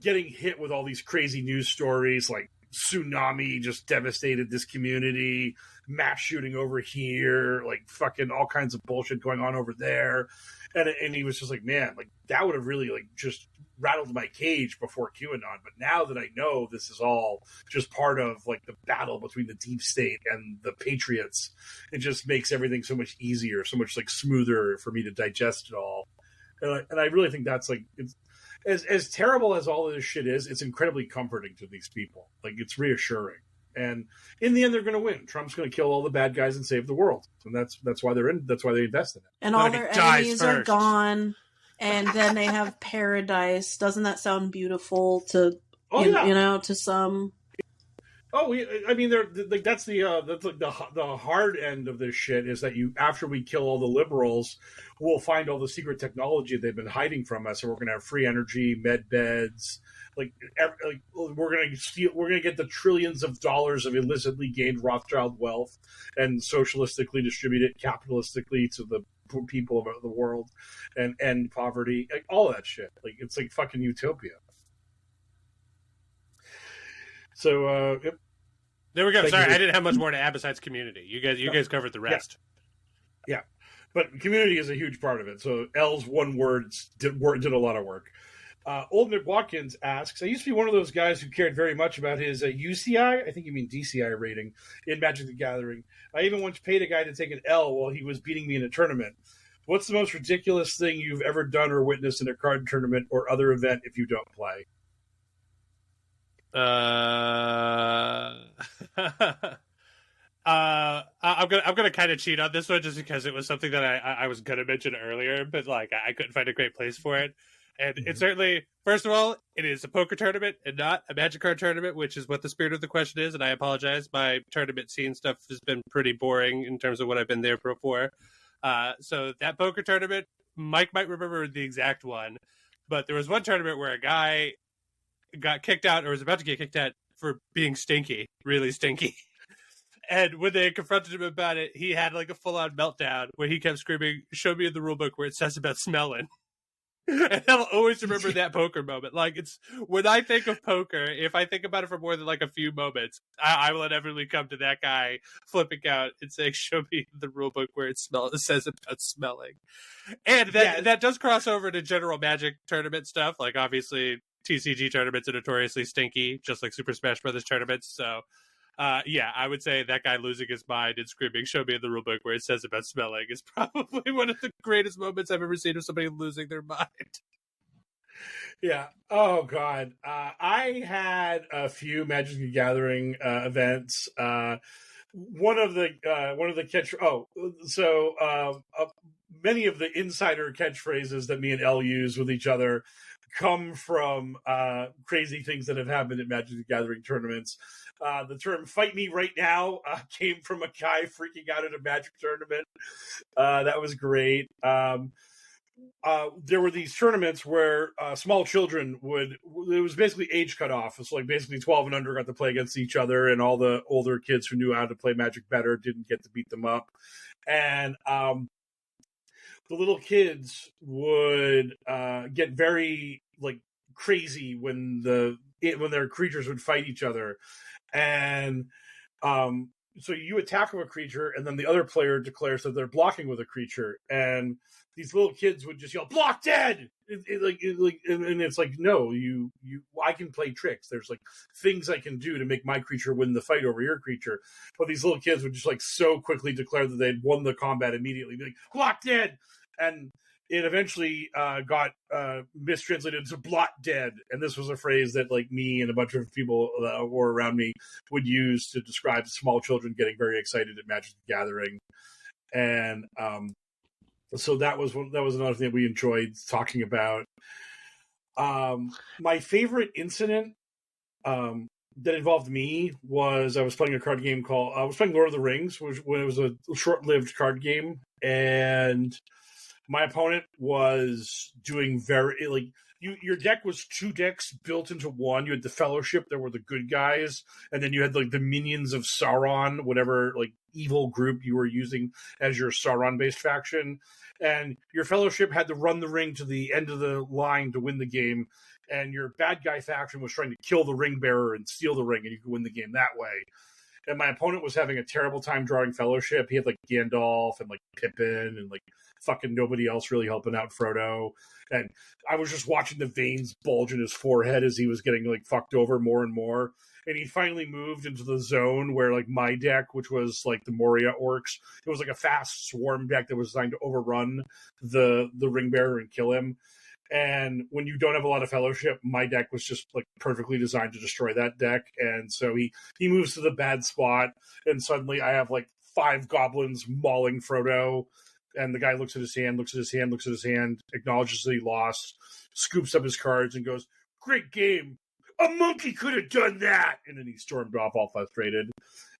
getting hit with all these crazy news stories, like tsunami just devastated this community, mass shooting over here, like fucking all kinds of bullshit going on over there. And he was just like, man, like that would have really like just rattled my cage before QAnon. But now that I know this is all just part of like the battle between the deep state and the patriots, it just makes everything so much easier, so much like smoother for me to digest it all. And I really think that's like, it's as terrible as all of this shit is, it's incredibly comforting to these people. Like, it's reassuring. And in the end, they're going to win. Trump's going to kill all the bad guys and save the world. And that's why they're in. That's why they invest in it. And all their enemies are gone. And then they have paradise. Doesn't that sound beautiful to, to some? Oh, I mean, they're like that's like the hard end of this shit is that after we kill all the liberals, we'll find all the secret technology they've been hiding from us, and we're gonna have free energy, med beds, like we're gonna get the trillions of dollars of illicitly gained Rothschild wealth and socialistically distribute it capitalistically to the poor people of the world and end poverty, like all that shit. Like it's like fucking utopia. So yep. There we go. Thank Sorry, you. I didn't have much more to add besides Community. You guys covered the rest. Yeah. But Community is a huge part of it. So L's one words did a lot of work. Old Nick Watkins asks, I used to be one of those guys who cared very much about his UCI, I think you mean DCI rating, in Magic the Gathering. I even once paid a guy to take an L while he was beating me in a tournament. What's the most ridiculous thing you've ever done or witnessed in a card tournament or other event if you don't play? I'm gonna kind of cheat on this one just because it was something that I was gonna mention earlier, but like I couldn't find a great place for it. And it's certainly, first of all, it is a poker tournament and not a Magic card tournament, which is what the spirit of the question is. And I apologize, my tournament scene stuff has been pretty boring in terms of what I've been there before. So that poker tournament, Mike might remember the exact one, but there was one tournament where a guy got kicked out or was about to get kicked out for being stinky, really stinky. And when they confronted him about it, he had like a full-on meltdown where he kept screaming, "Show me in the rule book where it says about smelling." And I'll always remember that poker moment. Like, it's when I think of poker, if I think about it for more than like a few moments, I will inevitably come to that guy flipping out and saying, "Show me the rule book where it says about smelling." And that does cross over to general Magic tournament stuff. Like, obviously, TCG tournaments are notoriously stinky, just like Super Smash Brothers tournaments. So, yeah, I would say that guy losing his mind and screaming, "Show me in the rulebook where it says about smelling," is probably one of the greatest moments I've ever seen of somebody losing their mind. Yeah. Oh God. I had a few Magic the Gathering events. One of the catch. Many of the insider catchphrases that me and L use with each other come from crazy things that have happened at Magic the Gathering tournaments. The term "fight me right now" came from a guy freaking out at a Magic tournament. That was great. There were these tournaments where small children it was basically age cut off. It's like basically 12 and under got to play against each other, and all the older kids who knew how to play Magic better didn't get to beat them up. And the little kids would get very like crazy when their creatures would fight each other. And so you attack with a creature, and then the other player declares that they're blocking with a creature, and these little kids would just yell, "Block dead!" And it's like, no, I can play tricks. There's like things I can do to make my creature win the fight over your creature. But these little kids would just like so quickly declare that they'd won the combat immediately, be like, "Block dead!" And it eventually got mistranslated to "blot dead," and this was a phrase that like me and a bunch of people that were around me would use to describe small children getting very excited at Magic the Gathering. And so that was another thing that we enjoyed talking about. My favorite incident that involved me was I was playing a card game I was playing Lord of the Rings, which when it was a short-lived card game, and my opponent was doing very like your deck was two decks built into one. You had the Fellowship, that were the good guys, and then you had like the minions of Sauron, whatever like evil group you were using as your Sauron-based faction. And your Fellowship had to run the ring to the end of the line to win the game, and your bad guy faction was trying to kill the ring bearer and steal the ring, and you could win the game that way. And my opponent was having a terrible time drawing Fellowship. He had like Gandalf and like Pippin and like fucking nobody else really helping out Frodo. And I was just watching the veins bulge in his forehead as he was getting like fucked over more and more. And he finally moved into the zone where like my deck, which was like the Moria Orcs, it was like a fast swarm deck that was designed to overrun the ring bearer and kill him. And when you don't have a lot of Fellowship, my deck was just like perfectly designed to destroy that deck. And so he moves to the bad spot, and suddenly I have like 5 goblins mauling Frodo. And the guy looks at his hand, acknowledges that he lost, scoops up his cards and goes, "Great game. a monkey could have done that. And then he stormed off all frustrated.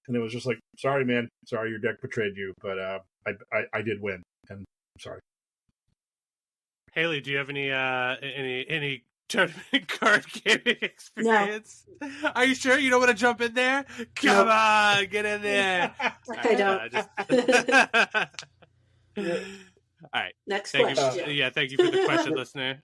And it was just like, sorry, man. Sorry your deck betrayed you. But I did win. And I'm sorry. Haley, do you have any tournament card gaming experience? No. Are you sure you don't want to jump in there? Come on, get in there. I don't. All right. Next question. Thank you for the question, listener.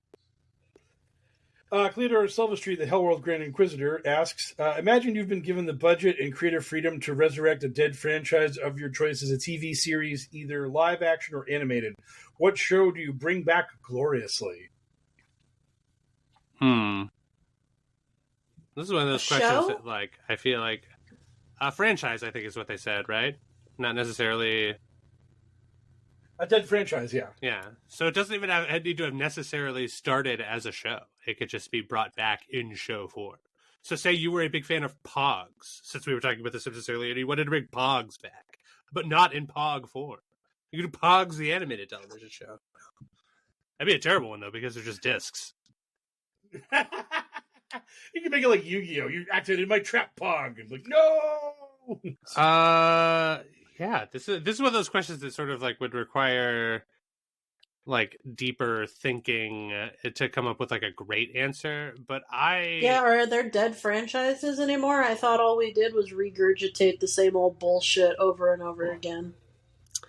Cleodor Silverstreet, the HellwQrld Grand Inquisitor, asks, imagine you've been given the budget and creative freedom to resurrect a dead franchise of your choice as a TV series, either live action or animated. What show do you bring back gloriously? This is one of those questions that, like, I feel like a franchise, I think is what they said, right? Not necessarily... A dead franchise, yeah. Yeah. So it doesn't even need to have necessarily started as a show. It could just be brought back in show form. So say you were a big fan of Pogs, since we were talking about The Simpsons earlier, and you wanted to bring Pogs back, but not in Pog form. You could do Pogs, the animated television show. That'd be a terrible one, though, because they're just discs. You can make it like Yu-Gi-Oh! You activated my trap Pog. And like, no! Yeah, this is one of those questions that sort of like would require like deeper thinking to come up with like a great answer. But are there dead franchises anymore? I thought all we did was regurgitate the same old bullshit over and over again.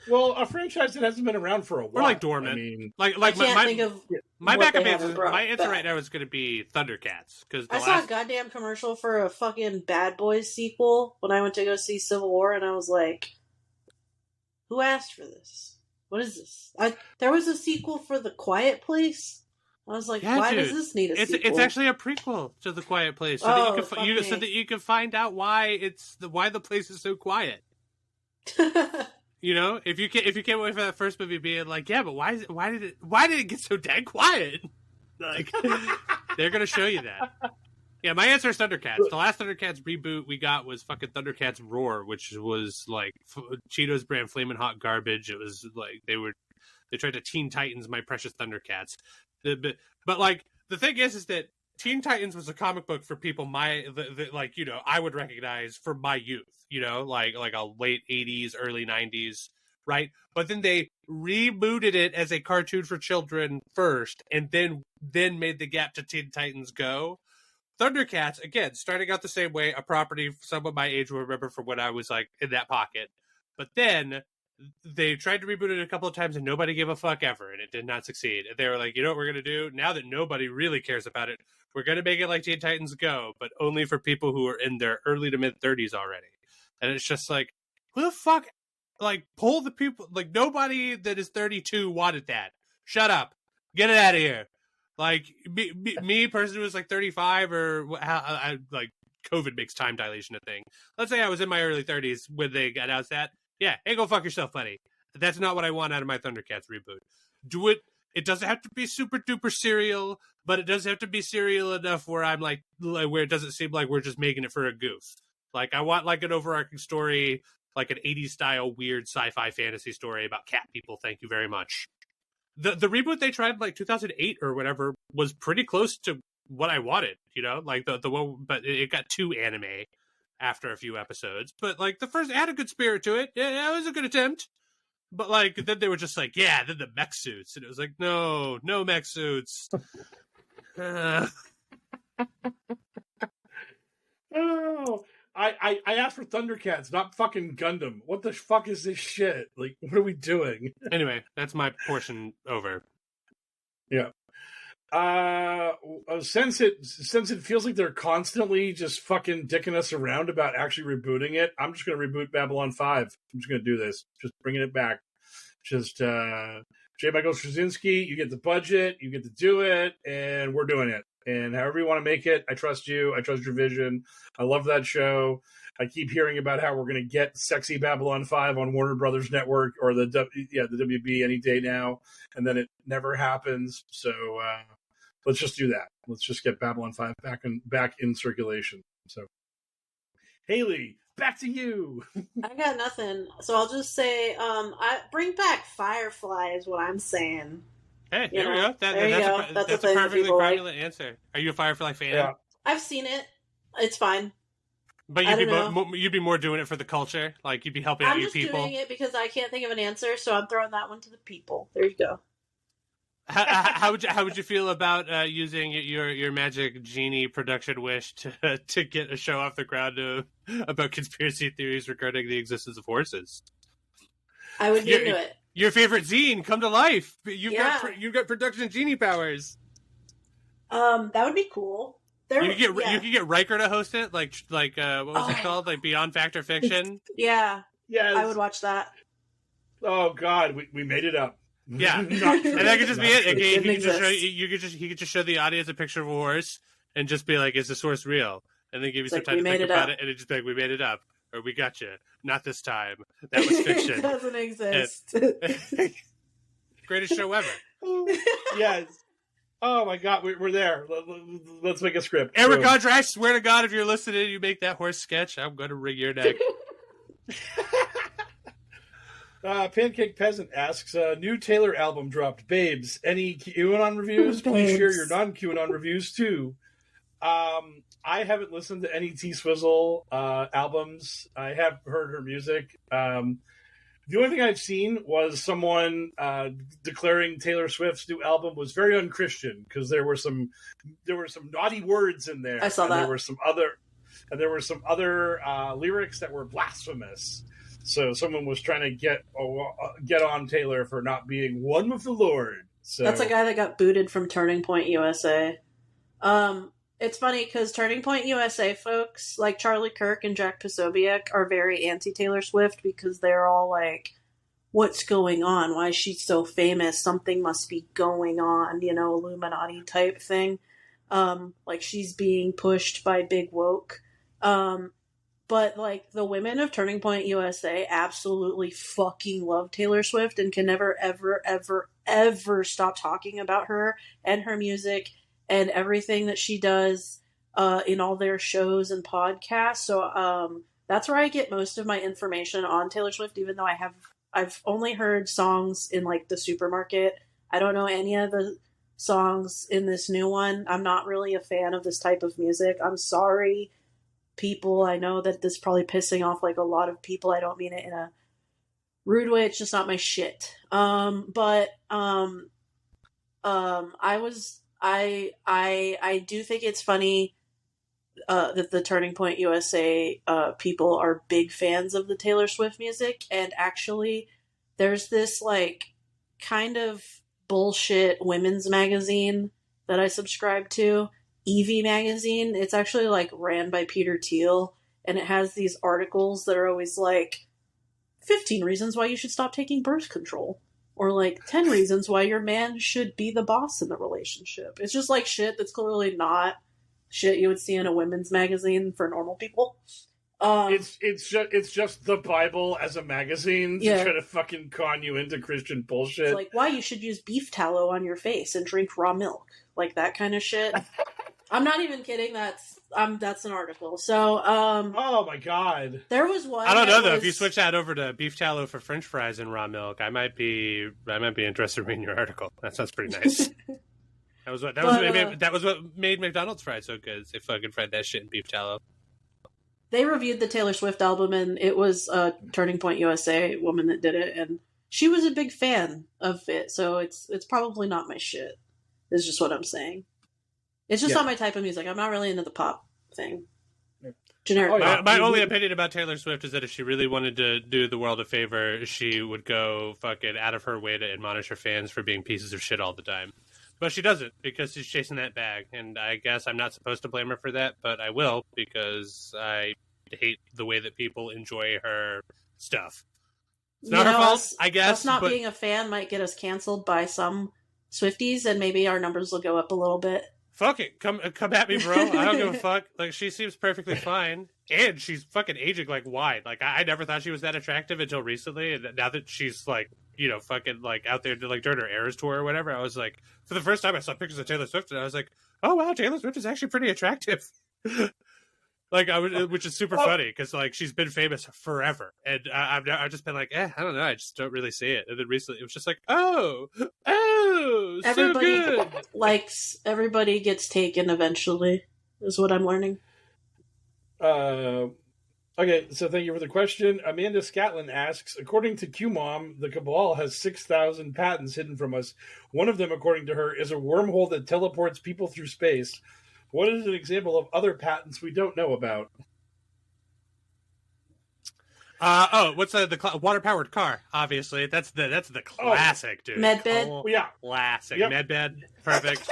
Well, a franchise that hasn't been around for a while. Or like dormant. I mean, my backup answer. My answer right now is going to be Thundercats because I saw a goddamn commercial for a fucking Bad Boys sequel when I went to go see Civil War, and I was like, who asked for this? What is this? There was a sequel for The Quiet Place. I was like, why does this need a sequel? It's actually a prequel to The Quiet Place, so that you can find out why the place is so quiet. You know, if you can't wait for that first movie being like, yeah, but why did it get so dang quiet? Like, they're gonna show you that. Yeah, my answer is Thundercats. The last Thundercats reboot we got was fucking Thundercats Roar, which was like Cheetos brand flaming hot garbage. It was like they tried to Teen Titans My Precious Thundercats. But like the thing is that Teen Titans was a comic book for people like, you know, I would recognize from my youth, you know, like a late 80s, early 90s, right? But then they rebooted it as a cartoon for children first, and then made the gap to Teen Titans Go. Thundercats, again, starting out the same way, a property someone my age will remember from when I was like in that pocket. But then they tried to reboot it a couple of times and nobody gave a fuck ever, and it did not succeed. And they were like, you know what we're going to do? Now that nobody really cares about it, we're going to make it like Teen Titans Go, but only for people who are in their early to mid 30s already. And it's just like, who the fuck, like, pull the people, like, nobody that is 32 wanted that. Shut up. Get it out of here. Like, me personally was like 35 or like COVID makes time dilation a thing. Let's say I was in my early 30s when they announced that. Yeah, hey, go fuck yourself, buddy. That's not what I want out of my Thundercats reboot. Do it. It doesn't have to be super duper serial, but it does have to be serial enough where I'm like where it doesn't seem like we're just making it for a goof. Like, I want like an overarching story, like an 80s style weird sci-fi fantasy story about cat people. Thank you very much. The reboot they tried like 2008 or whatever was pretty close to what I wanted, you know, like the one, but it got too anime after a few episodes. But like the first had a good spirit to it. Yeah, it was a good attempt. But like then they were just like, yeah, then the mech suits, and it was like, no mech suits. Oh, I asked for Thundercats, not fucking Gundam. What the fuck is this shit? Like, what are we doing? Anyway, that's my portion over. Yeah. Since it feels like they're constantly just fucking dicking us around about actually rebooting it, I'm just going to reboot Babylon 5. I'm just going to do this. Just bringing it back. Just, J. Michael Straczynski, you get the budget, you get to do it, and we're doing it. And however you want to make it, I trust you. I trust your vision. I love that show. I keep hearing about how we're going to get sexy Babylon 5 on Warner Brothers Network or the WB any day now, and then it never happens. So let's just do that. Let's just get Babylon 5 back in circulation. So, Haley, back to you. I got nothing. So I'll just say, I bring back Firefly is what I'm saying. Hey, there we go. That's a perfectly cromulent answer. Are you a Firefly fan? Yeah. I've seen it. It's fine. But you'd be more doing it for the culture. Like, you'd be helping out you people. I'm just doing it because I can't think of an answer, so I'm throwing that one to the people. There you go. How would you feel about using your magic genie production wish to get a show off the ground about conspiracy theories regarding the existence of horses? I would be into it. Your favorite zine come to life. You've got production genie powers. That would be cool. You could get Riker to host it, like what was it called? Like Beyond Fact or Fiction? Yeah. Yes. I would watch that. Oh God, we made it up. Yeah. And that could just be it. He could just show the audience a picture of a horse and just be like, "Is this horse real?" And then give you some time to think about it, and it just be like, "We made it up," or "We got you." Not this time. That was fiction. It doesn't exist. Greatest show ever. Yes. Oh my God, we're there. Let's make a script. Eric Andre, I swear to God, if you're listening and you make that horse sketch, I'm going to wring your neck. Pancake Peasant asks, new Taylor album dropped. Babes, any QAnon reviews? Please share your non-QAnon reviews too. I haven't listened to any T-Swizzle albums. I have heard her music. The only thing I've seen was someone declaring Taylor Swift's new album was very unchristian because there were some naughty words in there. I saw that. There were some other lyrics that were blasphemous. So someone was trying to get on Taylor for not being one with the Lord. So that's a guy that got booted from Turning Point USA. It's funny because Turning Point USA folks like Charlie Kirk and Jack Posobiec are very anti-Taylor Swift because they're all like, what's going on? Why is she so famous? Something must be going on, Illuminati type thing. Like she's being pushed by Big Woke. But like the women of Turning Point USA absolutely fucking love Taylor Swift and can never, ever, ever, ever stop talking about her and her music and everything that she does in all their shows and podcasts. So that's where I get most of my information on Taylor Swift, even though I've only heard songs in like the supermarket. I don't know any of the songs in this new one. I'm not really a fan of this type of music. I'm sorry, people. I know that this is probably pissing off like a lot of people. I don't mean it in a rude way. It's just not my shit. I do think it's funny that the Turning Point USA people are big fans of the Taylor Swift music, and actually there's this like kind of bullshit women's magazine that I subscribe to, Evie magazine. It's actually like ran by Peter Thiel, and it has these articles that are always like 15 reasons why you should stop taking birth control. Or like 10 reasons why your man should be the boss in the relationship. It's just like shit that's clearly not shit you would see in a women's magazine for normal people. It's just the Bible as a magazine to try to fucking con you into Christian bullshit. It's like why you should use beef tallow on your face and drink raw milk, like that kind of shit. I'm not even kidding. That's an article. So, oh my God. There was one. I don't know though. If you switch that over to beef tallow for French fries and raw milk, I might be interested in reading your article. That sounds pretty nice. That was what made McDonald's fries so good. They fucking fried that shit in beef tallow. They reviewed the Taylor Swift album, and it was a Turning Point USA woman that did it, and she was a big fan of it. So it's probably not my shit. Is just what I'm saying. It's just not my type of music. I'm not really into the pop thing. Generic. My only opinion about Taylor Swift is that if she really wanted to do the world a favor, she would go fucking out of her way to admonish her fans for being pieces of shit all the time. But she doesn't, because she's chasing that bag. And I guess I'm not supposed to blame her for that, but I will, because I hate the way that people enjoy her stuff. It's not her fault, I guess. Us not being a fan might get us canceled by some Swifties, and maybe our numbers will go up a little bit. Fuck it. Come at me, bro. I don't give a fuck. Like, she seems perfectly fine. And she's fucking aging like wine. Like, I never thought she was that attractive until recently. And now that she's like, fucking like out there like during her Eras tour or whatever, I was like, for the first time I saw pictures of Taylor Swift and I was like, oh wow, Taylor Swift is actually pretty attractive. Like, which is super funny because like she's been famous forever, and I've just been like, I don't know, I just don't really see it. And then recently, it was just like, oh, everybody so good. Everybody gets taken eventually. is what I'm learning. Okay, so thank you for the question. Amanda Scatlin asks, according to QMom, the Cabal has 6,000 patents hidden from us. One of them, according to her, is a wormhole that teleports people through space. What is an example of other patents we don't know about? What's the water-powered car? Obviously, that's the classic, dude. Medbed? Yeah. Classic. Yep. Medbed. Perfect.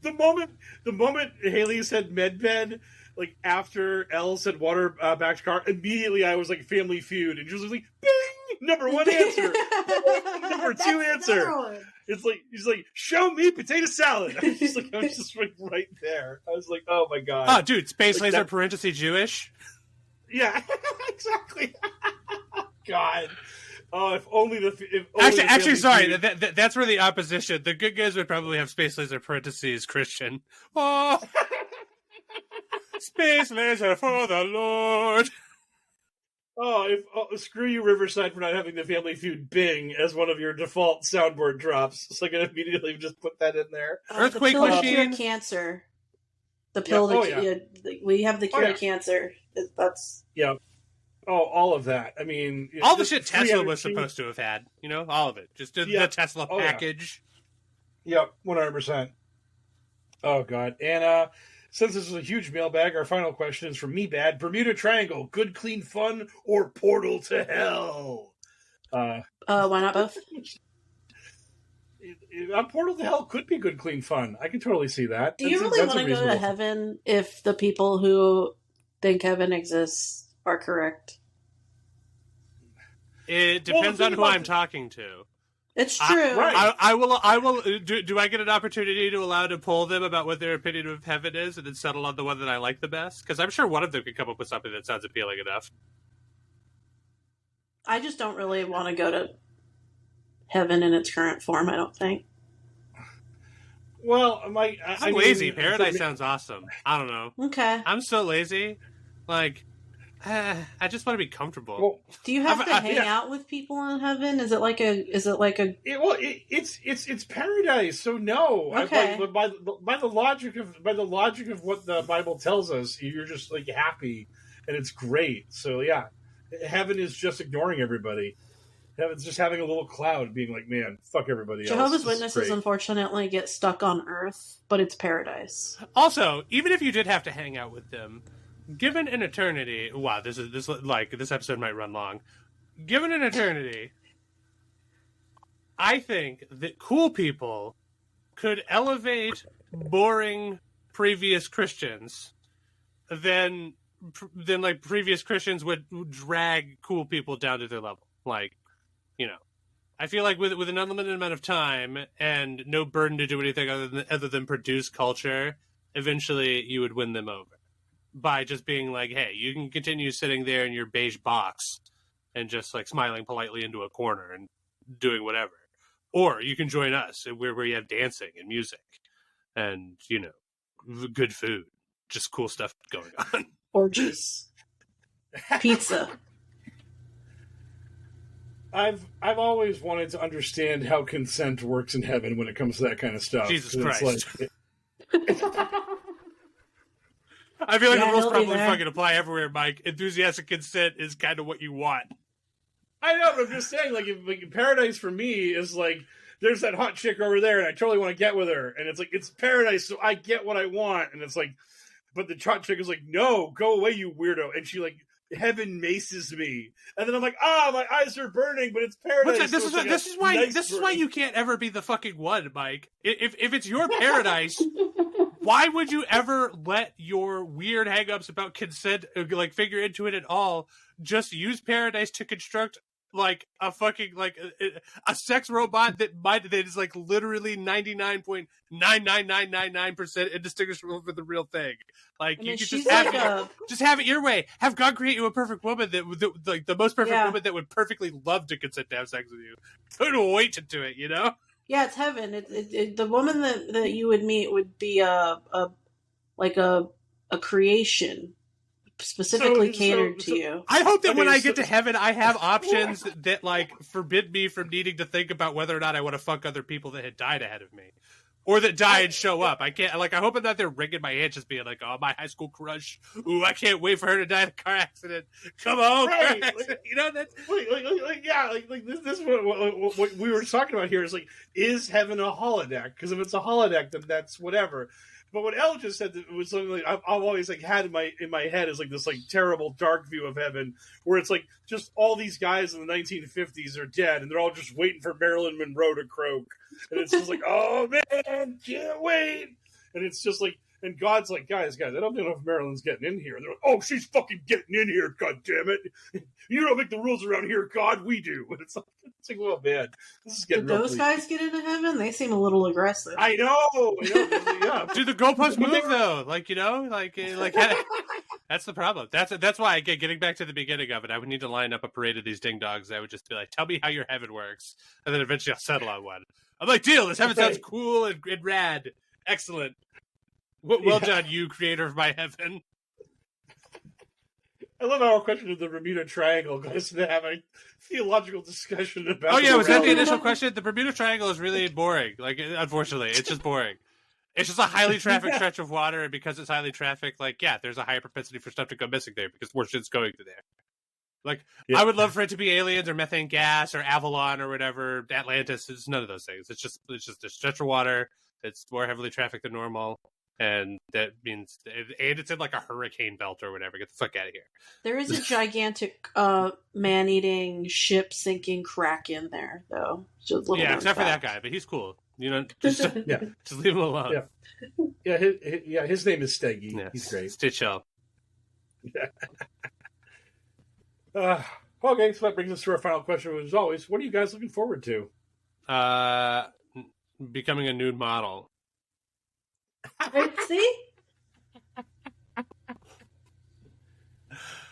The moment Haley said medbed, like after Elle said water backed car, immediately I was like Family Feud, and she was like, "Bing! Number one answer, number two answer." It's like he's like, "Show me potato salad." I was just like right there. I was like, "Oh my god!" Oh, dude, space like laser that... parenthesis Jewish. Yeah, exactly. God. Oh, if only actually, sorry. That's where the opposition. The good guys would probably have space laser parentheses Christian. Oh, space laser for the Lord. Screw you, Riverside, for not having the Family Feud Bing as one of your default soundboard drops. So I can immediately just put that in there. Earthquake the pill machine. to cure cancer. The pill we have the cure to cancer. That's Oh, all of that. I mean, all the shit Tesla was supposed to have had. You know, all of it. Just the Tesla package. Yep, 100%. Oh god. And since this is a huge mailbag, our final question is from Me Bad. Bermuda Triangle, good clean fun or portal to hell? Why not both? A portal to hell could be good clean fun. I can totally see that. Do you really want to go to heaven if the people who think heaven exists are correct? It depends on who I'm talking to. It's true. Right. I will. Do I get an opportunity to allow to poll them about what their opinion of heaven is, and then settle on the one that I like the best? Because I'm sure one of them could come up with something that sounds appealing enough. I just don't really want to go to heaven in its current form. I don't think. Well, I'm lazy. Paradise sounds awesome. I don't know. Okay. I'm so lazy. Like, I just want to be comfortable. Well, do you have to hang out with people in heaven? Is it like a? It's paradise. So no. Okay. By the logic of what the Bible tells us, you're just like happy, and it's great. So yeah, heaven is just ignoring everybody. Heaven's just having a little cloud, being like, man, fuck everybody else. Jehovah's Witnesses unfortunately get stuck on Earth, but it's paradise. Also, even if you did have to hang out with them. Given an eternity, wow, this episode might run long. Given an eternity, I think that cool people could elevate boring previous Christians, then like previous Christians would drag cool people down to their level. Like, you know, I feel like with an unlimited amount of time and no burden to do anything other than produce culture, eventually you would win them over. By just being like, hey, you can continue sitting there in your beige box and just like smiling politely into a corner and doing whatever. Or you can join us where you have dancing and music and, you know, good food. Just cool stuff going on. Orgies. Pizza. I've always wanted to understand how consent works in heaven when it comes to that kind of stuff. Jesus Christ. I feel like the rules probably fucking apply everywhere, Mike. Enthusiastic consent is kind of what you want. I know, but I'm just saying, like paradise for me is like, there's that hot chick over there, and I totally want to get with her, and it's like, it's paradise, so I get what I want, and it's like, but the hot chick is like, no, go away, you weirdo, and she like, heaven maces me, and then I'm like, my eyes are burning, but it's paradise. This is why you can't ever be the fucking one, Mike. If it's your paradise. Why would you ever let your weird hangups about consent like figure into it at all? Just use paradise to construct like a fucking like a sex robot that is like literally 99.99999% indistinguishable from the real thing. Like you could just have it your way. Have God create you a perfect woman that like the most perfect woman that would perfectly love to consent to have sex with you. Couldn't wait to do it, you know? Yeah, it's heaven. The woman that you would meet would be a creation specifically catered to you. I hope that when I get to heaven, I have options that like forbid me from needing to think about whether or not I want to fuck other people that had died ahead of me. Or that die and show up. I can't, like, I hope that they're wringing my hand just being like, oh, my high school crush. Ooh, I can't wait for her to die in a car accident. Come on, Right. car accident. You know, that's... This is what we were talking about here is like, is heaven a holodeck? Because if it's a holodeck, then that's whatever. But what Elle just said was something like I've always like had in my head is like this like terrible dark view of heaven where it's like just all these guys in the 1950s are dead and they're all just waiting for Marilyn Monroe to croak, and it's just like, oh man, can't wait. And it's just like, and God's like, guys, I don't know if Marilyn's getting in here. And they're like, oh, she's fucking getting in here, god damn it. You don't make the rules around here, God, we do. And it's like, well, man, this is getting Did those guys get into heaven? They seem a little aggressive. I know. Yeah. Do the goalposts move though? Like, you know, like that's the problem. That's why I getting back to the beginning of it. I would need to line up a parade of these ding dogs. I would just be like, tell me how your heaven works, and then eventually I'll settle on one. I'm like, deal. This heaven sounds cool and rad. Excellent. Well done, you creator of my heaven. I love our question of the Bermuda Triangle goes to have a theological discussion about. Oh yeah, was that the initial question? The Bermuda Triangle is really boring. Like, unfortunately, it's just boring. It's just a highly trafficked stretch of water, and because it's highly trafficked, like, yeah, there's a higher propensity for stuff to go missing there because more shit's going through there. Like, I would love for it to be aliens or methane gas or Avalon or whatever, Atlantis. It's none of those things. It's just a stretch of water. It's more heavily trafficked than normal. And that means, and it's in like a hurricane belt or whatever. Get the fuck out of here. There is a gigantic man-eating, ship-sinking kraken there, though. Yeah, except for that guy, but he's cool. You know, just leave him alone. His name is Steggy. Yeah, he's great. Stay chill. Okay, so that brings us to our final question. As always, what are you guys looking forward to? Becoming a nude model. See?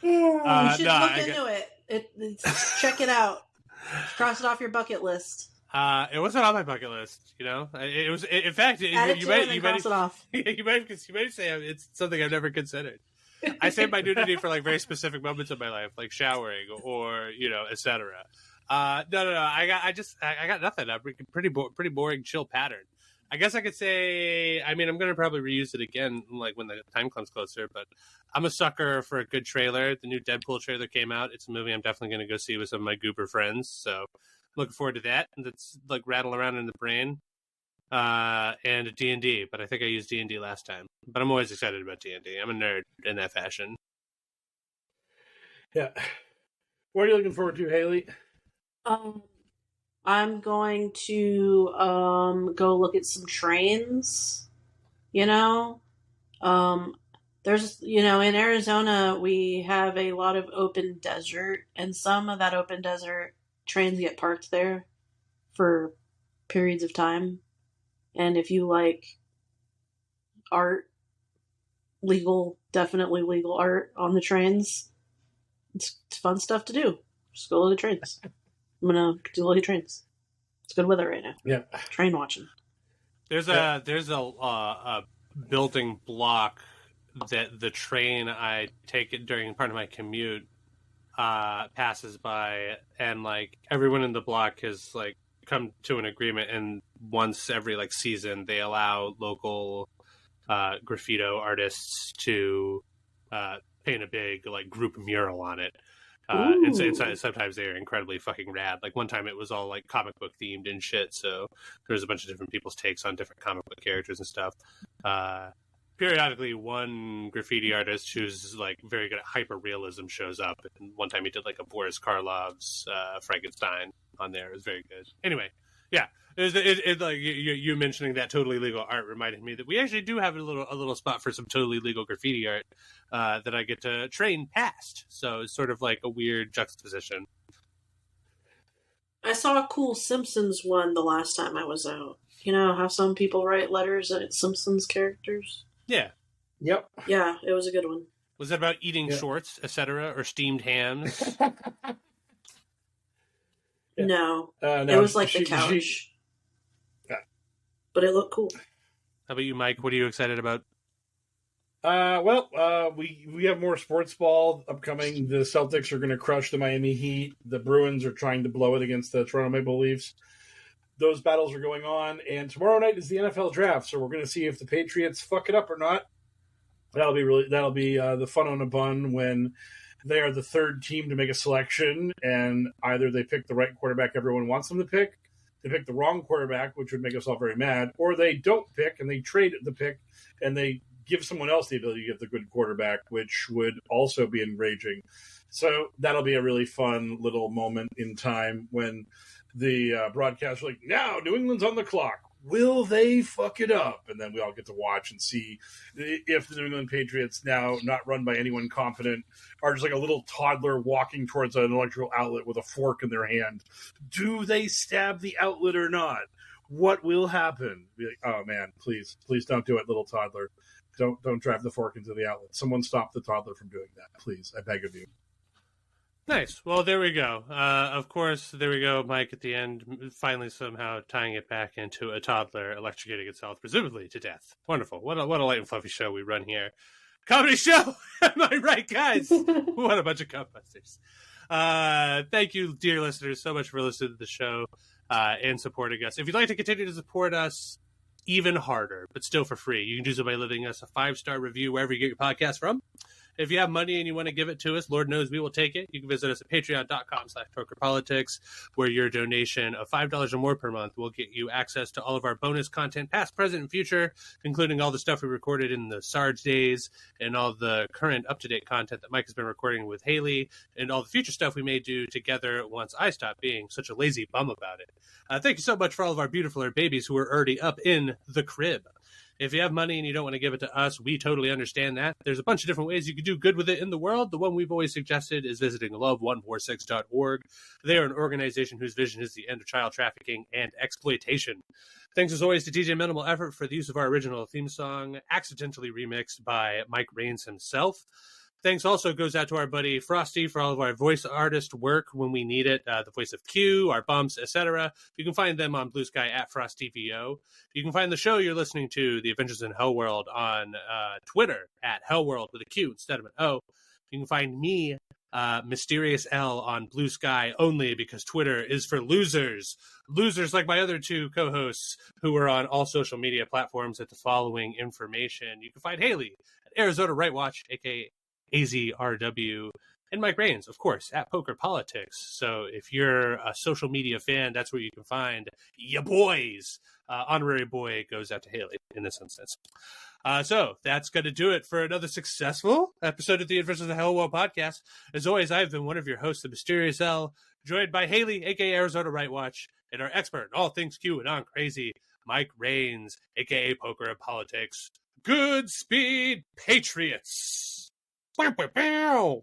You should look into it. Check it out. Cross it off your bucket list. It wasn't on my bucket list, you know. It was, in fact, you might cross it off. You might say it's something I've never considered. I save my nudity for like very specific moments of my life, like showering or, you know, etc. No. I got nothing. I'm pretty boring, chill pattern. I guess I could say, I mean, I'm going to probably reuse it again, like when the time comes closer, but I'm a sucker for a good trailer. The new Deadpool trailer came out. It's a movie I'm definitely going to go see with some of my goober friends. So looking forward to that. And that's like rattle around in the brain. And D&D, but I think I used D&D last time. But I'm always excited about D&D. I'm a nerd in that fashion. Yeah. What are you looking forward to, Haley? I'm going to go look at some trains. You know, there's, you know, in Arizona we have a lot of open desert, and some of that open desert trains get parked there for periods of time. And if you like art, definitely legal art on the trains, it's fun stuff to do. Just go to the trains. I'm gonna do look at trains. It's good weather right now. Yeah, train watching. There's a building block that the train I take it during part of my commute passes by, and like everyone in the block has like come to an agreement, and once every like season they allow local graffito artists to paint a big like group mural on it. And sometimes they're incredibly fucking rad. Like one time it was all like comic book themed and shit, so there's a bunch of different people's takes on different comic book characters and stuff. Periodically one graffiti artist who's like very good at hyper realism shows up, and one time he did like a Boris Karloff's Frankenstein on there. It was very good. Anyway, yeah. It like you mentioning that totally legal art reminded me that we actually do have a little spot for some totally legal graffiti art that I get to train past. So it's sort of like a weird juxtaposition. I saw a cool Simpsons one the last time I was out. You know how some people write letters and it's Simpsons characters? Yeah. Yep. Yeah, it was a good one. Was it about eating shorts, etc., or steamed hams? No. No. It was like the couch. But it looked cool. How about you, Mike? What are you excited about? We have more sports ball upcoming. The Celtics are going to crush the Miami Heat. The Bruins are trying to blow it against the Toronto Maple Leafs. those battles are going on. And tomorrow night is the NFL draft, so we're going to see if the Patriots fuck it up or not. That'll be the fun on a bun when they are the third team to make a selection, and either they pick the right quarterback everyone wants them to pick, they pick the wrong quarterback, which would make us all very mad, or they don't pick and they trade the pick and they give someone else the ability to get the good quarterback, which would also be enraging. So that'll be a really fun little moment in time when the broadcast are like, now New England's on the clock. Will they fuck it up? And then we all get to watch and see if the New England Patriots, now not run by anyone competent, are just like a little toddler walking towards an electrical outlet with a fork in their hand. Do they stab the outlet or not? What will happen? Be like, oh man, please don't do it, little toddler. Don't drive the fork into the outlet. Someone stop the toddler from doing that, please. I beg of you. Nice. Well, there we go. Of course, there we go, Mike, at the end, finally somehow tying it back into a toddler electrocuting itself, presumably to death. Wonderful. What a light and fluffy show we run here. Comedy show! Am I right, guys? What a bunch of cup-busters. Thank you, dear listeners, so much for listening to the show and supporting us. If you'd like to continue to support us even harder, but still for free, you can do so by leaving us a 5-star review wherever you get your podcast from. If you have money and you want to give it to us, Lord knows we will take it. You can visit us at patreon.com/pokerpolitics, where your donation of $5 or more per month will get you access to all of our bonus content, past, present, and future, including all the stuff we recorded in the Sarge days and all the current up-to-date content that Mike has been recording with Haley, and all the future stuff we may do together once I stop being such a lazy bum about it. Thank you so much for all of our beautiful babies who are already up in the crib. If you have money and you don't want to give it to us, we totally understand that. There's a bunch of different ways you can do good with it in the world. The one we've always suggested is visiting love146.org. They are an organization whose vision is the end of child trafficking and exploitation. Thanks as always to DJ Minimal Effort for the use of our original theme song, accidentally remixed by Mike Raines himself. Thanks also goes out to our buddy Frosty for all of our voice artist work when we need it, the voice of Q, our bumps, etc. You can find them on Blue Sky at FrostyVO. You can find the show you're listening to, The Adventures in HellwQrld, on Twitter at HellwQrld with a Q instead of an O. You can find me, Mysterious L, on Blue Sky only because Twitter is for losers. Losers like my other two co-hosts who are on all social media platforms at the following information. You can find Haley at Arizona Right Watch, a.k.a. AZRW, and Mike Raines, of course, at Poker Politics. So if you're a social media fan, that's where you can find ya boys. Honorary boy goes out to Haley in this instance. So that's going to do it for another successful episode of the Adventures of the HellwQrld podcast. As always, I've been one of your hosts, the Mysterious L, joined by Haley, aka Arizona Right Watch, and our expert in all things QAnon crazy, Mike Raines, aka Poker and Politics. Good speed, Patriots! Wow, wow, wow.